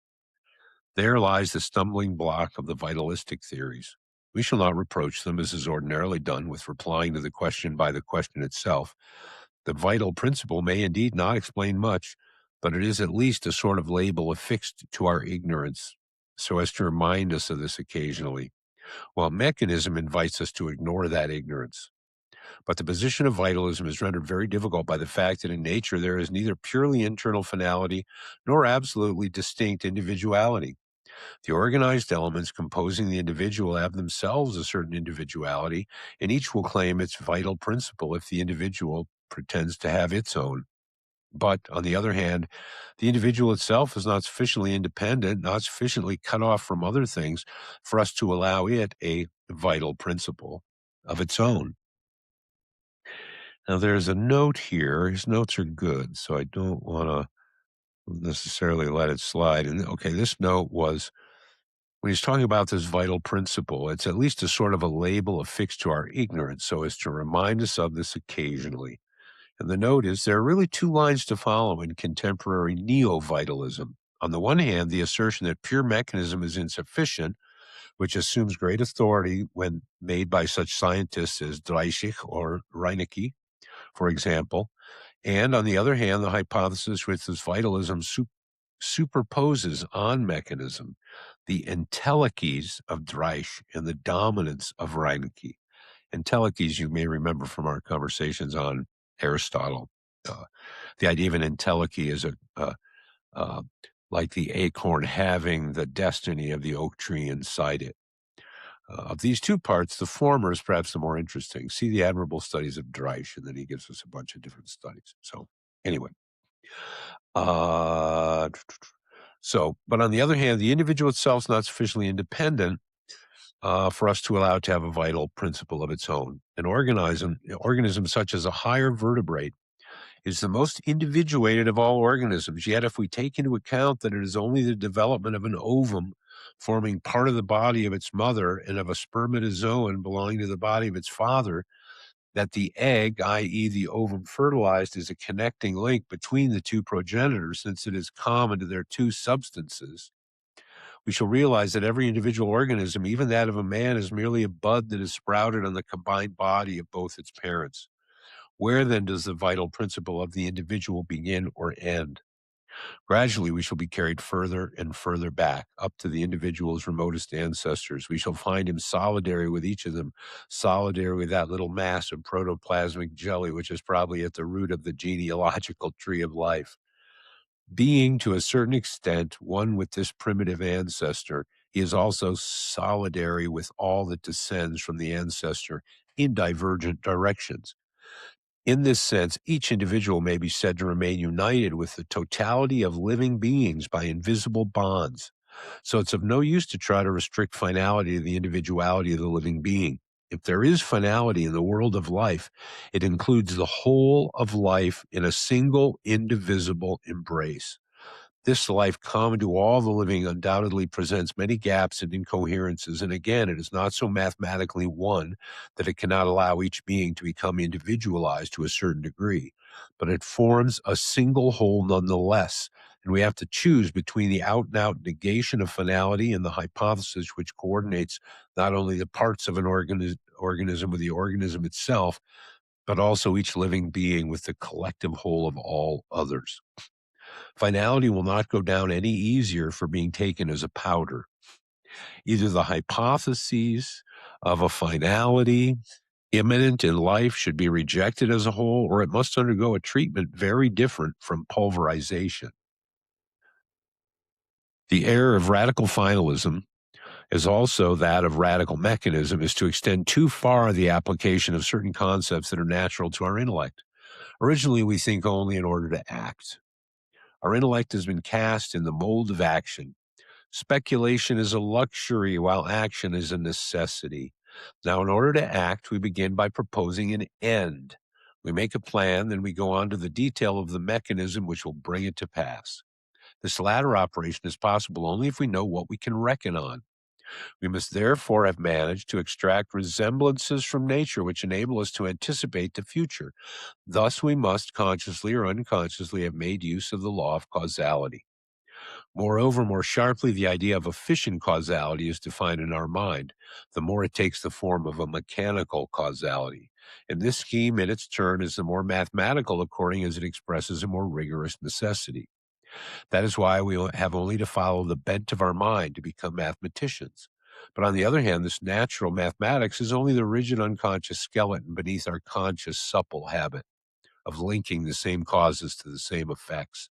There lies the stumbling block of the vitalistic theories. We shall not reproach them, as is ordinarily done, with replying to the question by the question itself. The vital principle may indeed not explain much, but it is at least a sort of label affixed to our ignorance, so as to remind us of this occasionally, while mechanism invites us to ignore that ignorance. But the position of vitalism is rendered very difficult by the fact that in nature there is neither purely internal finality nor absolutely distinct individuality. The organized elements composing the individual have themselves a certain individuality, and each will claim its vital principle if the individual pretends to have its own. But, on the other hand, the individual itself is not sufficiently independent, not sufficiently cut off from other things for us to allow it a vital principle of its own. Now, there's a note here. His notes are good, so I don't want to necessarily let it slide. And okay, this note was when he's talking about this vital principle, it's at least a sort of a label affixed to our ignorance so as to remind us of this occasionally. And the note is there are really two lines to follow in contemporary neo-vitalism. On the one hand, the assertion that pure mechanism is insufficient, which assumes great authority when made by such scientists as Dreischich or Reinecke, for example. And on the other hand, the hypothesis which this vitalism superposes on mechanism the entelechies of Dreich and the dominance of Reinecke. Entelechies, you may remember from our conversations on Aristotle. Uh, the idea of an entelechy is uh, like the acorn having the destiny of the oak tree inside it. Of these two parts, the former is perhaps the more interesting. See the admirable studies of Dreich, and then he gives us a bunch of different studies. So, anyway. But on the other hand, the individual itself is not sufficiently independent for us to allow it to have a vital principle of its own. An organism such as a higher vertebrate is the most individuated of all organisms. Yet if we take into account that it is only the development of an ovum forming part of the body of its mother and of a spermatozoon belonging to the body of its father, that the egg, i.e., the ovum fertilized, is a connecting link between the two progenitors since it is common to their two substances, we shall realize that every individual organism, even that of a man, is merely a bud that is sprouted on the combined body of both its parents. Where then does the vital principle of the individual begin or end? Gradually, we shall be carried further and further back, up to the individual's remotest ancestors. We shall find him solidary with each of them, solidary with that little mass of protoplasmic jelly, which is probably at the root of the genealogical tree of life. Being, to a certain extent, one with this primitive ancestor, he is also solidary with all that descends from the ancestor in divergent directions. In this sense, each individual may be said to remain united with the totality of living beings by invisible bonds. So it's of no use to try to restrict finality to the individuality of the living being. If there is finality in the world of life, it includes the whole of life in a single indivisible embrace. This life, common to all the living, undoubtedly presents many gaps and incoherences, and again, it is not so mathematically one that it cannot allow each being to become individualized to a certain degree, but it forms a single whole nonetheless, and we have to choose between the out-and-out negation of finality and the hypothesis which coordinates not only the parts of an organism with the organism itself, but also each living being with the collective whole of all others. Finality will not go down any easier for being taken as a powder. Either the hypotheses of a finality imminent in life should be rejected as a whole, or it must undergo a treatment very different from pulverization. The error of radical finalism, as also that of radical mechanism, is to extend too far the application of certain concepts that are natural to our intellect. Originally, we think only in order to act. Our intellect has been cast in the mold of action. Speculation is a luxury while action is a necessity. Now, in order to act, we begin by proposing an end. We make a plan, then we go on to the detail of the mechanism which will bring it to pass. This latter operation is possible only if we know what we can reckon on. We must therefore have managed to extract resemblances from nature which enable us to anticipate the future. Thus, we must consciously or unconsciously have made use of the law of causality. Moreover, more sharply, the idea of efficient causality is defined in our mind, the more it takes the form of a mechanical causality. And this scheme, in its turn, is the more mathematical according as it expresses a more rigorous necessity. That is why we have only to follow the bent of our mind to become mathematicians. But on the other hand, this natural mathematics is only the rigid unconscious skeleton beneath our conscious supple habit of linking the same causes to the same effects.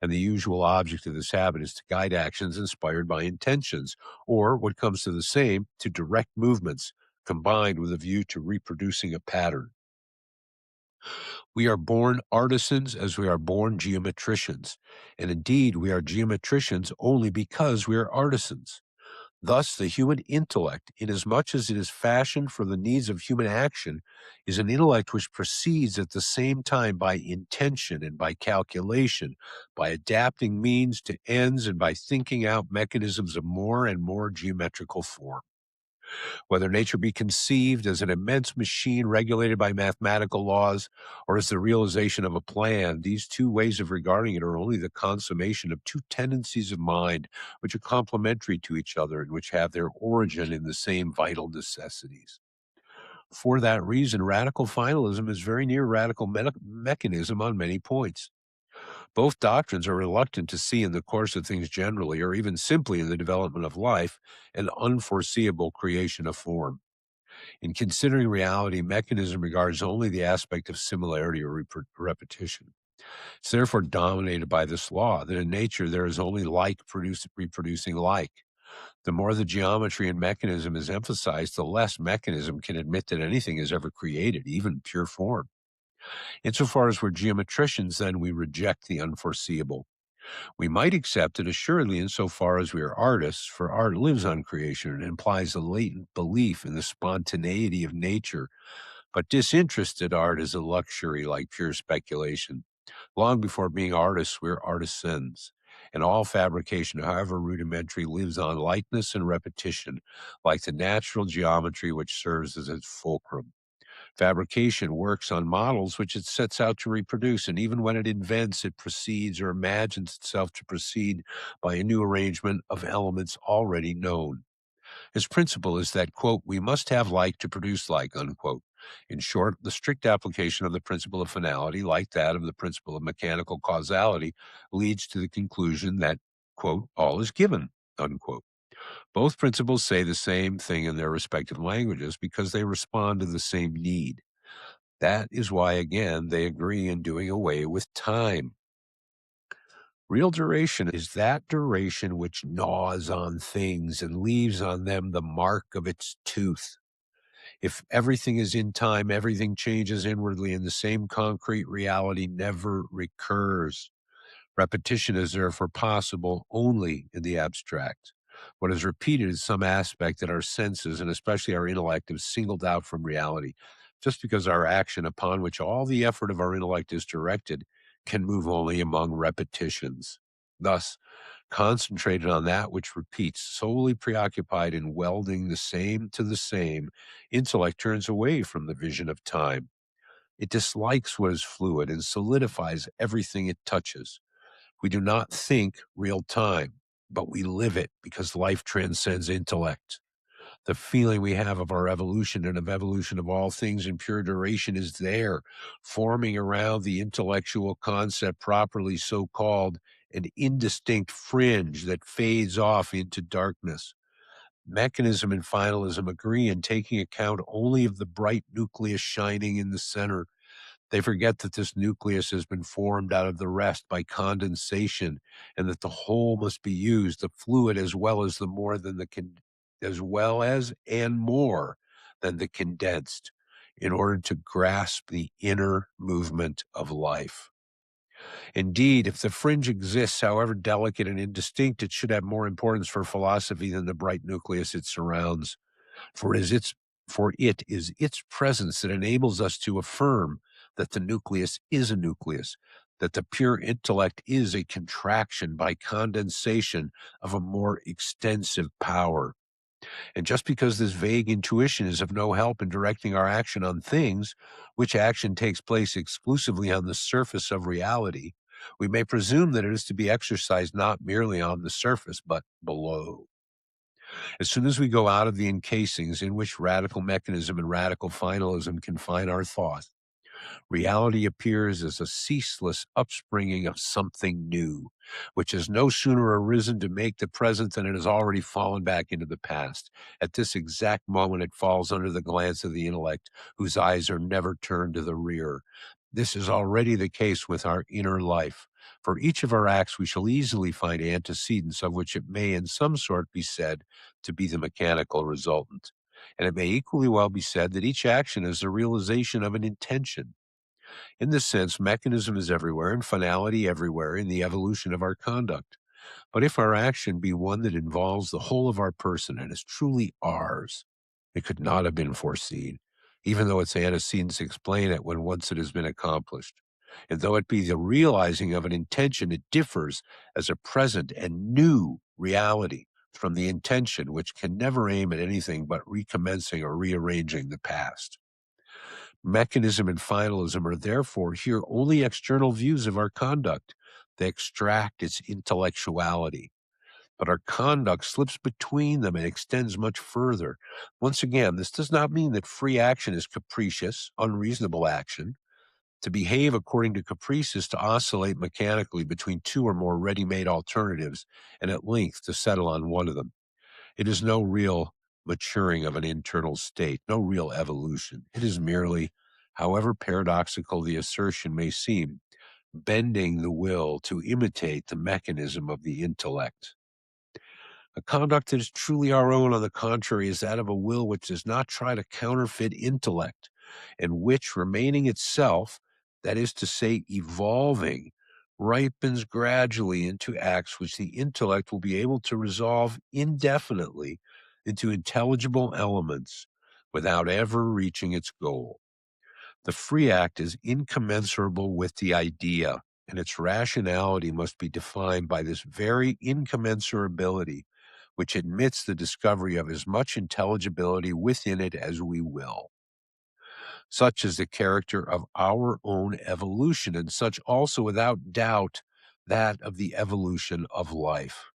And the usual object of this habit is to guide actions inspired by intentions, or what comes to the same, to direct movements, combined with a view to reproducing a pattern. We are born artisans as we are born geometricians, and indeed we are geometricians only because we are artisans. Thus, the human intellect, inasmuch as it is fashioned for the needs of human action, is an intellect which proceeds at the same time by intention and by calculation, by adapting means to ends and by thinking out mechanisms of more and more geometrical form. Whether nature be conceived as an immense machine regulated by mathematical laws or as the realization of a plan, these two ways of regarding it are only the consummation of two tendencies of mind which are complementary to each other and which have their origin in the same vital necessities. For that reason, radical finalism is very near radical mechanism on many points. Both doctrines are reluctant to see in the course of things generally, or even simply in the development of life, an unforeseeable creation of form. In considering reality, mechanism regards only the aspect of similarity or repetition. It's therefore dominated by this law that in nature there is only like reproducing like. The more the geometry and mechanism is emphasized, the less mechanism can admit that anything is ever created, even pure form. Insofar as we're geometricians, then we reject the unforeseeable. We might accept it assuredly insofar as we are artists, for art lives on creation and implies a latent belief in the spontaneity of nature. But disinterested art is a luxury like pure speculation. Long before being artists, we're artisans. And all fabrication, however rudimentary, lives on likeness and repetition, like the natural geometry which serves as its fulcrum. Fabrication works on models which it sets out to reproduce, and even when it invents, it proceeds or imagines itself to proceed by a new arrangement of elements already known. His principle is that, quote, we must have like to produce like, unquote. In short, the strict application of the principle of finality, like that of the principle of mechanical causality, leads to the conclusion that, quote, all is given, unquote. Both principles say the same thing in their respective languages because they respond to the same need. That is why, again, they agree in doing away with time. Real duration is that duration which gnaws on things and leaves on them the mark of its tooth. If everything is in time, everything changes inwardly, and the same concrete reality never recurs. Repetition is therefore possible only in the abstract. What is repeated is some aspect that our senses, and especially our intellect, have singled out from reality. Just because our action, upon which all the effort of our intellect is directed, can move only among repetitions. Thus, concentrated on that which repeats, solely preoccupied in welding the same to the same, intellect turns away from the vision of time. It dislikes what is fluid and solidifies everything it touches. We do not think real time, but we live it because life transcends intellect. The feeling we have of our evolution and of evolution of all things in pure duration is there, forming around the intellectual concept properly so called an indistinct fringe that fades off into darkness. Mechanism and finalism agree in taking account only of the bright nucleus shining in the center. They forget that this nucleus has been formed out of the rest by condensation, and that the whole must be used, the fluid as well as the more than the as well as and more than the condensed, in order to grasp the inner movement of life. Indeed, if the fringe exists, however delicate and indistinct, it should have more importance for philosophy than the bright nucleus it surrounds. For is its for it is its presence that enables us to affirm that the nucleus is a nucleus, that the pure intellect is a contraction by condensation of a more extensive power. And just because this vague intuition is of no help in directing our action on things, which action takes place exclusively on the surface of reality, we may presume that it is to be exercised not merely on the surface, but below. As soon as we go out of the encasings in which radical mechanism and radical finalism confine our thought, reality appears as a ceaseless upspringing of something new, which has no sooner arisen to make the present than it has already fallen back into the past. At this exact moment, it falls under the glance of the intellect, whose eyes are never turned to the rear. This is already the case with our inner life. For each of our acts, we shall easily find antecedents of which it may in some sort be said to be the mechanical resultant. And it may equally well be said that each action is the realization of an intention. In this sense, mechanism is everywhere and finality everywhere in the evolution of our conduct. But if our action be one that involves the whole of our person and is truly ours, it could not have been foreseen, even though its antecedents explain it when once it has been accomplished. And though it be the realizing of an intention, it differs as a present and new reality from the intention, which can never aim at anything but recommencing or rearranging the past. Mechanism and finalism are therefore here only external views of our conduct. They extract its intellectuality. But our conduct slips between them and extends much further. Once again, this does not mean that free action is capricious, unreasonable action. To behave according to caprice is to oscillate mechanically between two or more ready-made alternatives, and at length to settle on one of them. It is no real maturing of an internal state, no real evolution. It is merely, however paradoxical the assertion may seem, bending the will to imitate the mechanism of the intellect. A conduct that is truly our own, on the contrary, is that of a will which does not try to counterfeit intellect, and which, remaining itself, that is to say, evolving, ripens gradually into acts which the intellect will be able to resolve indefinitely into intelligible elements without ever reaching its goal. The free act is incommensurable with the idea, and its rationality must be defined by this very incommensurability, which admits the discovery of as much intelligibility within it as we will. Such is the character of our own evolution, and such also, without doubt, that of the evolution of life.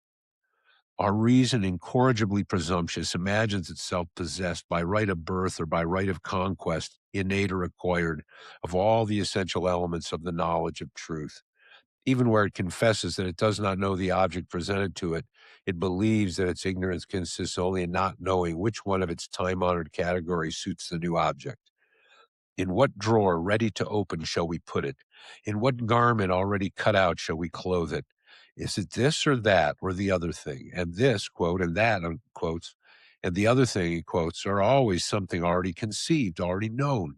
Our reason, incorrigibly presumptuous, imagines itself possessed by right of birth or by right of conquest, innate or acquired, of all the essential elements of the knowledge of truth. Even where it confesses that it does not know the object presented to it, it believes that its ignorance consists only in not knowing which one of its time-honored categories suits the new object. In what drawer ready to open shall we put it? In what garment already cut out shall we clothe it? Is it this or that or the other thing? And this, quote, and that, unquotes, and the other thing, he quotes, are always something already conceived, already known.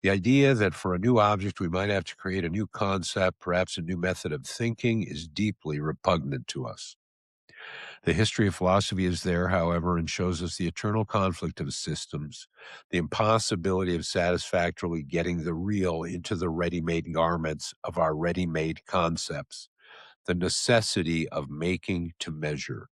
The idea that for a new object we might have to create a new concept, perhaps a new method of thinking, is deeply repugnant to us. The history of philosophy is there, however, and shows us the eternal conflict of systems, the impossibility of satisfactorily getting the real into the ready-made garments of our ready-made concepts, the necessity of making to measure.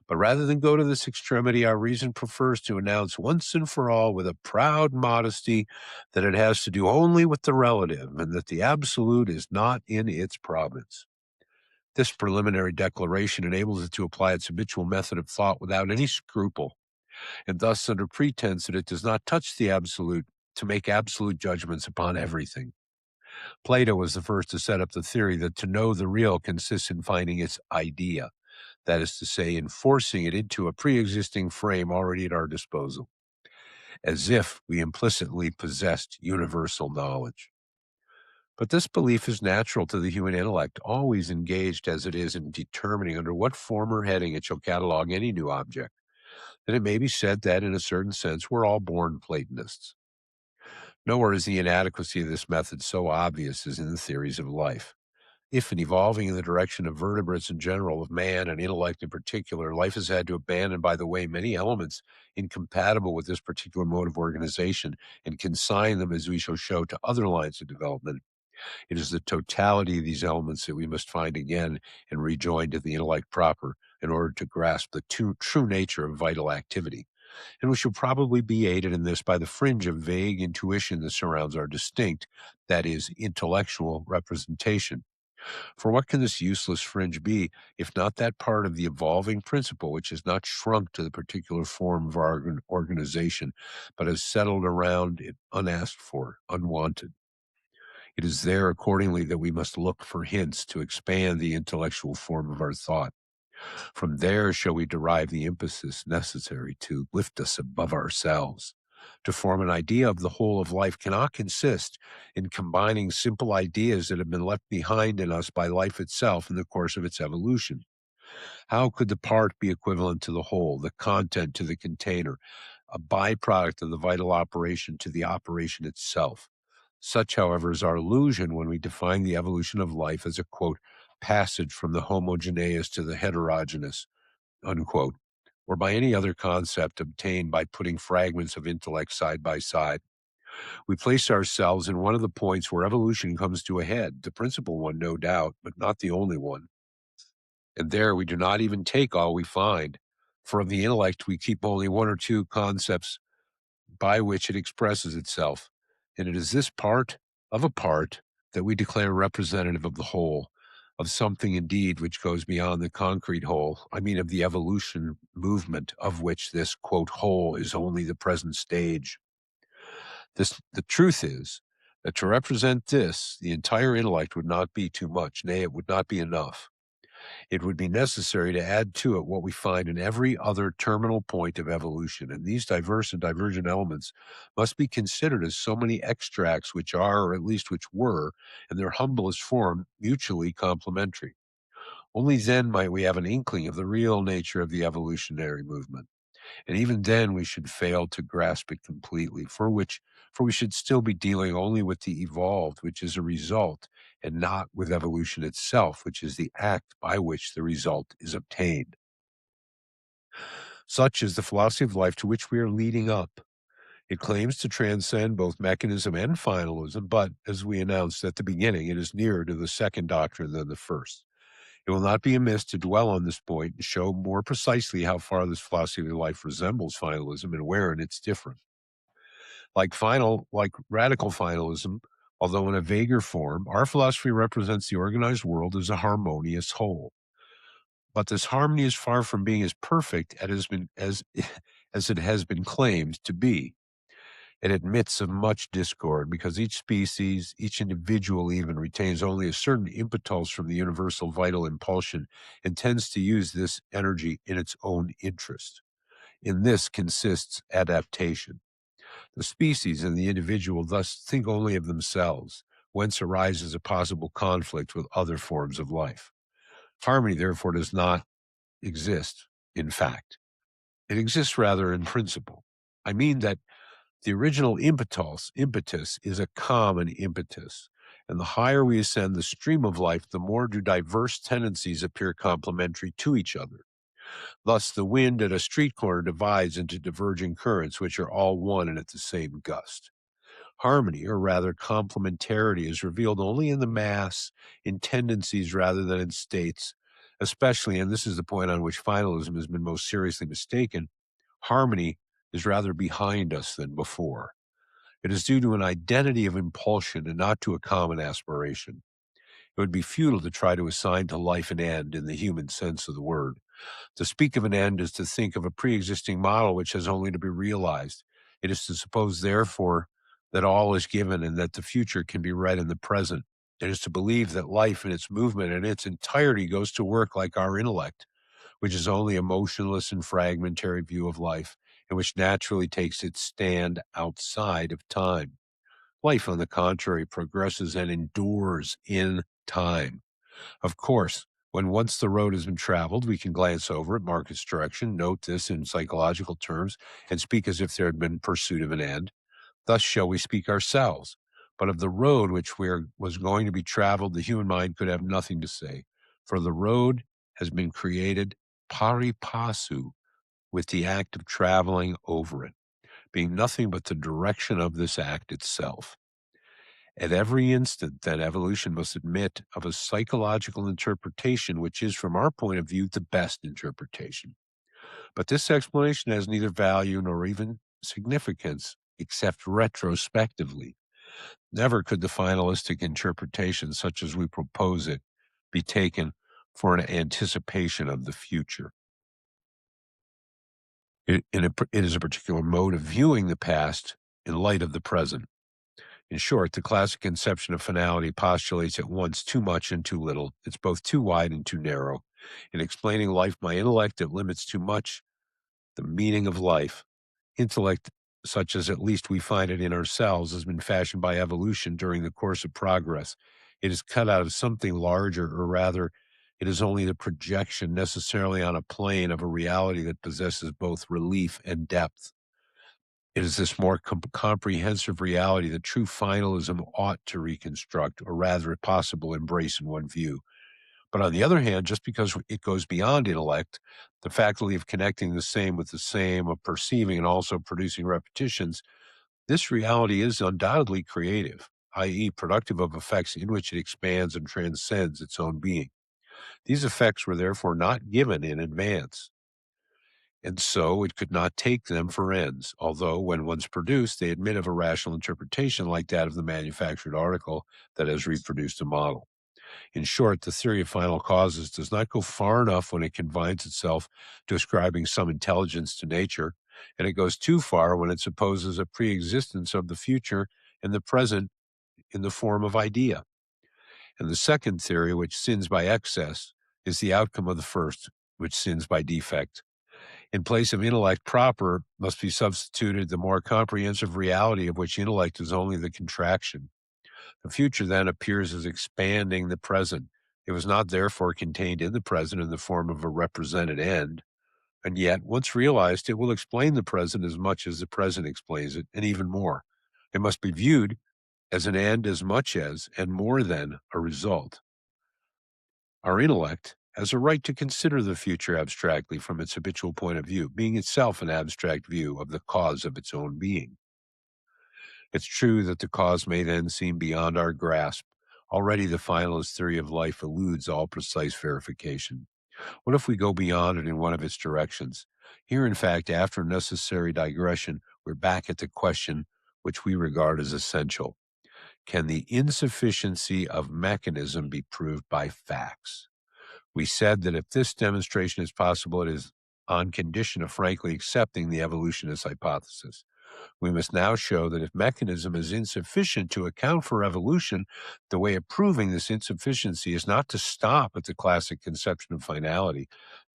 But rather than go to this extremity, our reason prefers to announce once and for all with a proud modesty that it has to do only with the relative and that the absolute is not in its province. This preliminary declaration enables it to apply its habitual method of thought without any scruple, and thus, under pretense that it does not touch the absolute, to make absolute judgments upon everything. Plato was the first to set up the theory that to know the real consists in finding its idea, that is to say, in forcing it into a pre-existing frame already at our disposal, as if we implicitly possessed universal knowledge. But this belief is natural to the human intellect, always engaged as it is in determining under what form or heading it shall catalog any new object. And it may be said that, in a certain sense, we're all born Platonists. Nowhere is the inadequacy of this method so obvious as in the theories of life. If, in evolving in the direction of vertebrates in general, of man and intellect in particular, life has had to abandon, by the way, many elements incompatible with this particular mode of organization and consign them, as we shall show, to other lines of development, it is the totality of these elements that we must find again and rejoin to the intellect proper in order to grasp the true nature of vital activity. And we shall probably be aided in this by the fringe of vague intuition that surrounds our distinct, that is, intellectual representation. For what can this useless fringe be, if not that part of the evolving principle which has not shrunk to the particular form of our organization, but has settled around it unasked for, unwanted? It is there, accordingly, that we must look for hints to expand the intellectual form of our thought. From there shall we derive the impetus necessary to lift us above ourselves. To form an idea of the whole of life cannot consist in combining simple ideas that have been left behind in us by life itself in the course of its evolution. How could the part be equivalent to the whole, the content to the container, a byproduct of the vital operation to the operation itself? Such, however, is our illusion when we define the evolution of life as a, quote, passage from the homogeneous to the heterogeneous, unquote, or by any other concept obtained by putting fragments of intellect side by side. We place ourselves in one of the points where evolution comes to a head, the principal one, no doubt, but not the only one. And there we do not even take all we find. For of the intellect we keep only one or two concepts by which it expresses itself. And it is this part of a part that we declare representative of the whole, of something indeed which goes beyond the concrete whole. I mean, of the evolution movement of which this, quote, whole is only the present stage. The truth is that to represent this, the entire intellect would not be too much, nay, it would not be enough. It would be necessary to add to it what we find in every other terminal point of evolution, and these diverse and divergent elements must be considered as so many extracts which are, or at least which were, in their humblest form, mutually complementary. Only then might we have an inkling of the real nature of the evolutionary movement. And even then we should fail to grasp it completely, for we should still be dealing only with the evolved, which is a result, and not with evolution itself, which is the act by which the result is obtained. Such is the philosophy of life to which we are leading up. It claims to transcend both mechanism and finalism, but, as we announced at the beginning, it is nearer to the second doctrine than the first. It will not be amiss to dwell on this point and show more precisely how far this philosophy of life resembles finalism and wherein it's different. Like radical finalism, although in a vaguer form, our philosophy represents the organized world as a harmonious whole. But this harmony is far from being as perfect as it has been claimed to be. It admits of much discord because each species, each individual even, retains only a certain impetus from the universal vital impulsion and tends to use this energy in its own interest. In this consists adaptation. The species and the individual thus think only of themselves, whence arises a possible conflict with other forms of life. Harmony, therefore, does not exist in fact. It exists rather in principle. I mean that the original impetus is a common impetus. And the higher we ascend the stream of life, the more do diverse tendencies appear complementary to each other. Thus, the wind at a street corner divides into diverging currents, which are all one and at the same gust. Harmony, or rather complementarity, is revealed only in the mass, in tendencies rather than in states, especially, and this is the point on which finalism has been most seriously mistaken, harmony is rather behind us than before. It is due to an identity of impulsion and not to a common aspiration. It would be futile to try to assign to life an end in the human sense of the word. To speak of an end is to think of a pre-existing model which has only to be realized. It is to suppose, therefore, that all is given and that the future can be read in the present. It is to believe that life in its movement in its entirety goes to work like our intellect, which is only a motionless and fragmentary view of life, and which naturally takes its stand outside of time. Life, on the contrary, progresses and endures in time. Of course, when once the road has been traveled, we can glance over it, mark its direction, note this in psychological terms, and speak as if there had been pursuit of an end. Thus shall we speak ourselves. But of the road which was going to be traveled, the human mind could have nothing to say. For the road has been created pari passu with the act of traveling over it, being nothing but the direction of this act itself. At every instant, then, evolution must admit of a psychological interpretation which is, from our point of view, the best interpretation. But this explanation has neither value nor even significance except retrospectively. Never could the finalistic interpretation, such as we propose it, be taken for an anticipation of the future. It is a particular mode of viewing the past in light of the present. In short, the classic conception of finality postulates at once too much and too little. It's both too wide and too narrow. In explaining life by intellect, it limits too much the meaning of life. Intellect, such as at least we find it in ourselves, has been fashioned by evolution during the course of progress. It is cut out of something larger, or rather, it is only the projection necessarily on a plane of a reality that possesses both relief and depth. It is this more comprehensive reality that true finalism ought to reconstruct, or rather, if possible, embrace in one view. But on the other hand, just because it goes beyond intellect, the faculty of connecting the same with the same, of perceiving and also producing repetitions, this reality is undoubtedly creative, i.e., productive of effects in which it expands and transcends its own being. These effects were therefore not given in advance, and so it could not take them for ends, although when once produced, they admit of a rational interpretation like that of the manufactured article that has reproduced a model. In short, the theory of final causes does not go far enough when it confines itself to ascribing some intelligence to nature, and it goes too far when it supposes a pre-existence of the future and the present in the form of idea. And the second theory, which sins by excess, is the outcome of the first, which sins by defect. In place of intellect proper must be substituted the more comprehensive reality of which intellect is only the contraction. The future then appears as expanding the present. It was not therefore contained in the present in the form of a represented end. And yet, once realized, it will explain the present as much as the present explains it, and even more. It must be viewed as an end as much as, and more than, a result. Our intellect has a right to consider the future abstractly from its habitual point of view, being itself an abstract view of the cause of its own being. It's true that the cause may then seem beyond our grasp. Already the finalist theory of life eludes all precise verification. What if we go beyond it in one of its directions? Here, in fact, after necessary digression, we're back at the question, which we regard as essential. Can the insufficiency of mechanism be proved by facts? We said that if this demonstration is possible, it is on condition of frankly accepting the evolutionist hypothesis. We must now show that if mechanism is insufficient to account for evolution, the way of proving this insufficiency is not to stop at the classic conception of finality,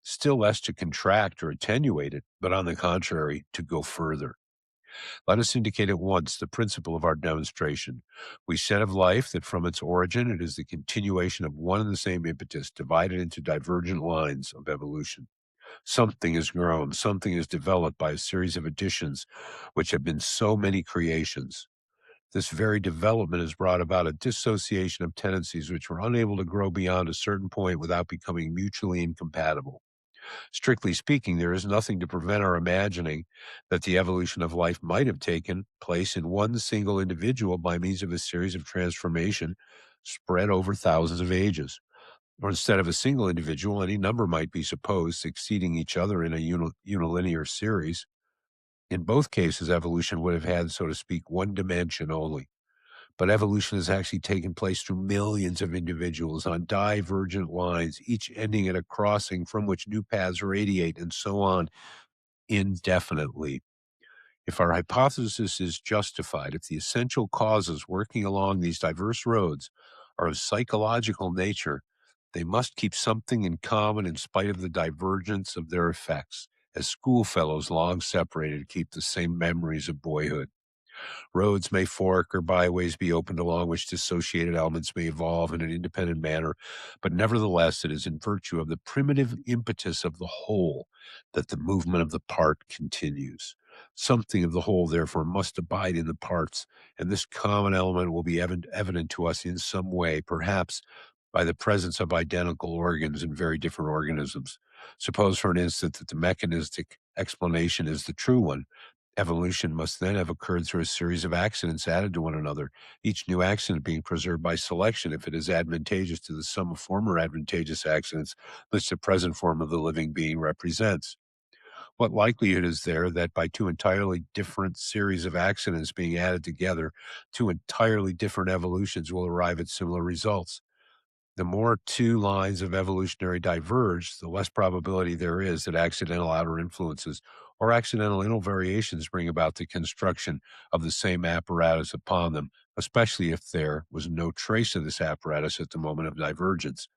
still less to contract or attenuate it, but on the contrary, to go further. Let us indicate at once the principle of our demonstration. We said of life that from its origin it is the continuation of one and the same impetus divided into divergent lines of evolution. Something is grown, something is developed by a series of additions which have been so many creations. This very development has brought about a dissociation of tendencies which were unable to grow beyond a certain point without becoming mutually incompatible. Strictly speaking, there is nothing to prevent our imagining that the evolution of life might have taken place in one single individual by means of a series of transformation spread over thousands of ages. Or instead of a single individual, any number might be supposed succeeding each other in a unilinear series. In both cases, evolution would have had, so to speak, one dimension only. But evolution has actually taken place through millions of individuals on divergent lines, each ending at a crossing from which new paths radiate, and so on indefinitely. If our hypothesis is justified, if the essential causes working along these diverse roads are of psychological nature, they must keep something in common in spite of the divergence of their effects, as schoolfellows long separated keep the same memories of boyhood. Roads may fork or byways be opened along which dissociated elements may evolve in an independent manner, but nevertheless it is in virtue of the primitive impetus of the whole that the movement of the part continues. Something of the whole, therefore, must abide in the parts, and this common element will be evident to us in some way, perhaps by the presence of identical organs in very different organisms. Suppose, for an instant, that the mechanistic explanation is the true one. Evolution must then have occurred through a series of accidents added to one another, each new accident being preserved by selection if it is advantageous to the sum of former advantageous accidents which the present form of the living being represents. What likelihood is there that by two entirely different series of accidents being added together, two entirely different evolutions will arrive at similar results? The more two lines of evolutionary diverge, the less probability there is that accidental outer influences or accidental inner variations bring about the construction of the same apparatus upon them, especially if there was no trace of this apparatus at the moment of divergence.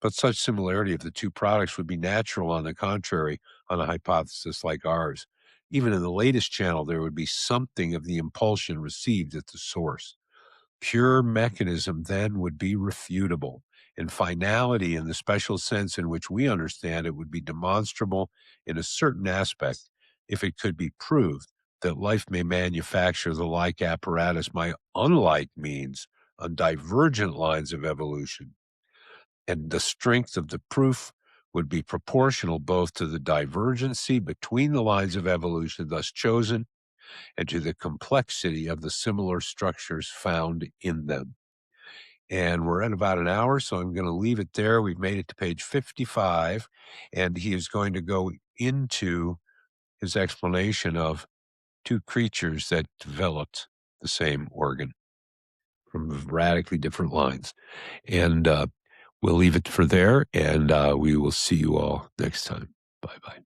But such similarity of the two products would be natural, on the contrary, on a hypothesis like ours. Even in the latest channel, there would be something of the impulsion received at the source. Pure mechanism then would be refutable, and finality, in the special sense in which we understand it, would be demonstrable in a certain aspect if it could be proved that life may manufacture the like apparatus by unlike means on divergent lines of evolution, and the strength of the proof would be proportional both to the divergency between the lines of evolution thus chosen and to the complexity of the similar structures found in them. And we're at about an hour, so I'm going to leave it there. We've made it to page 55, and he is going to go into his explanation of two creatures that developed the same organ from radically different lines. And we'll leave it for there, and we will see you all next time. Bye-bye.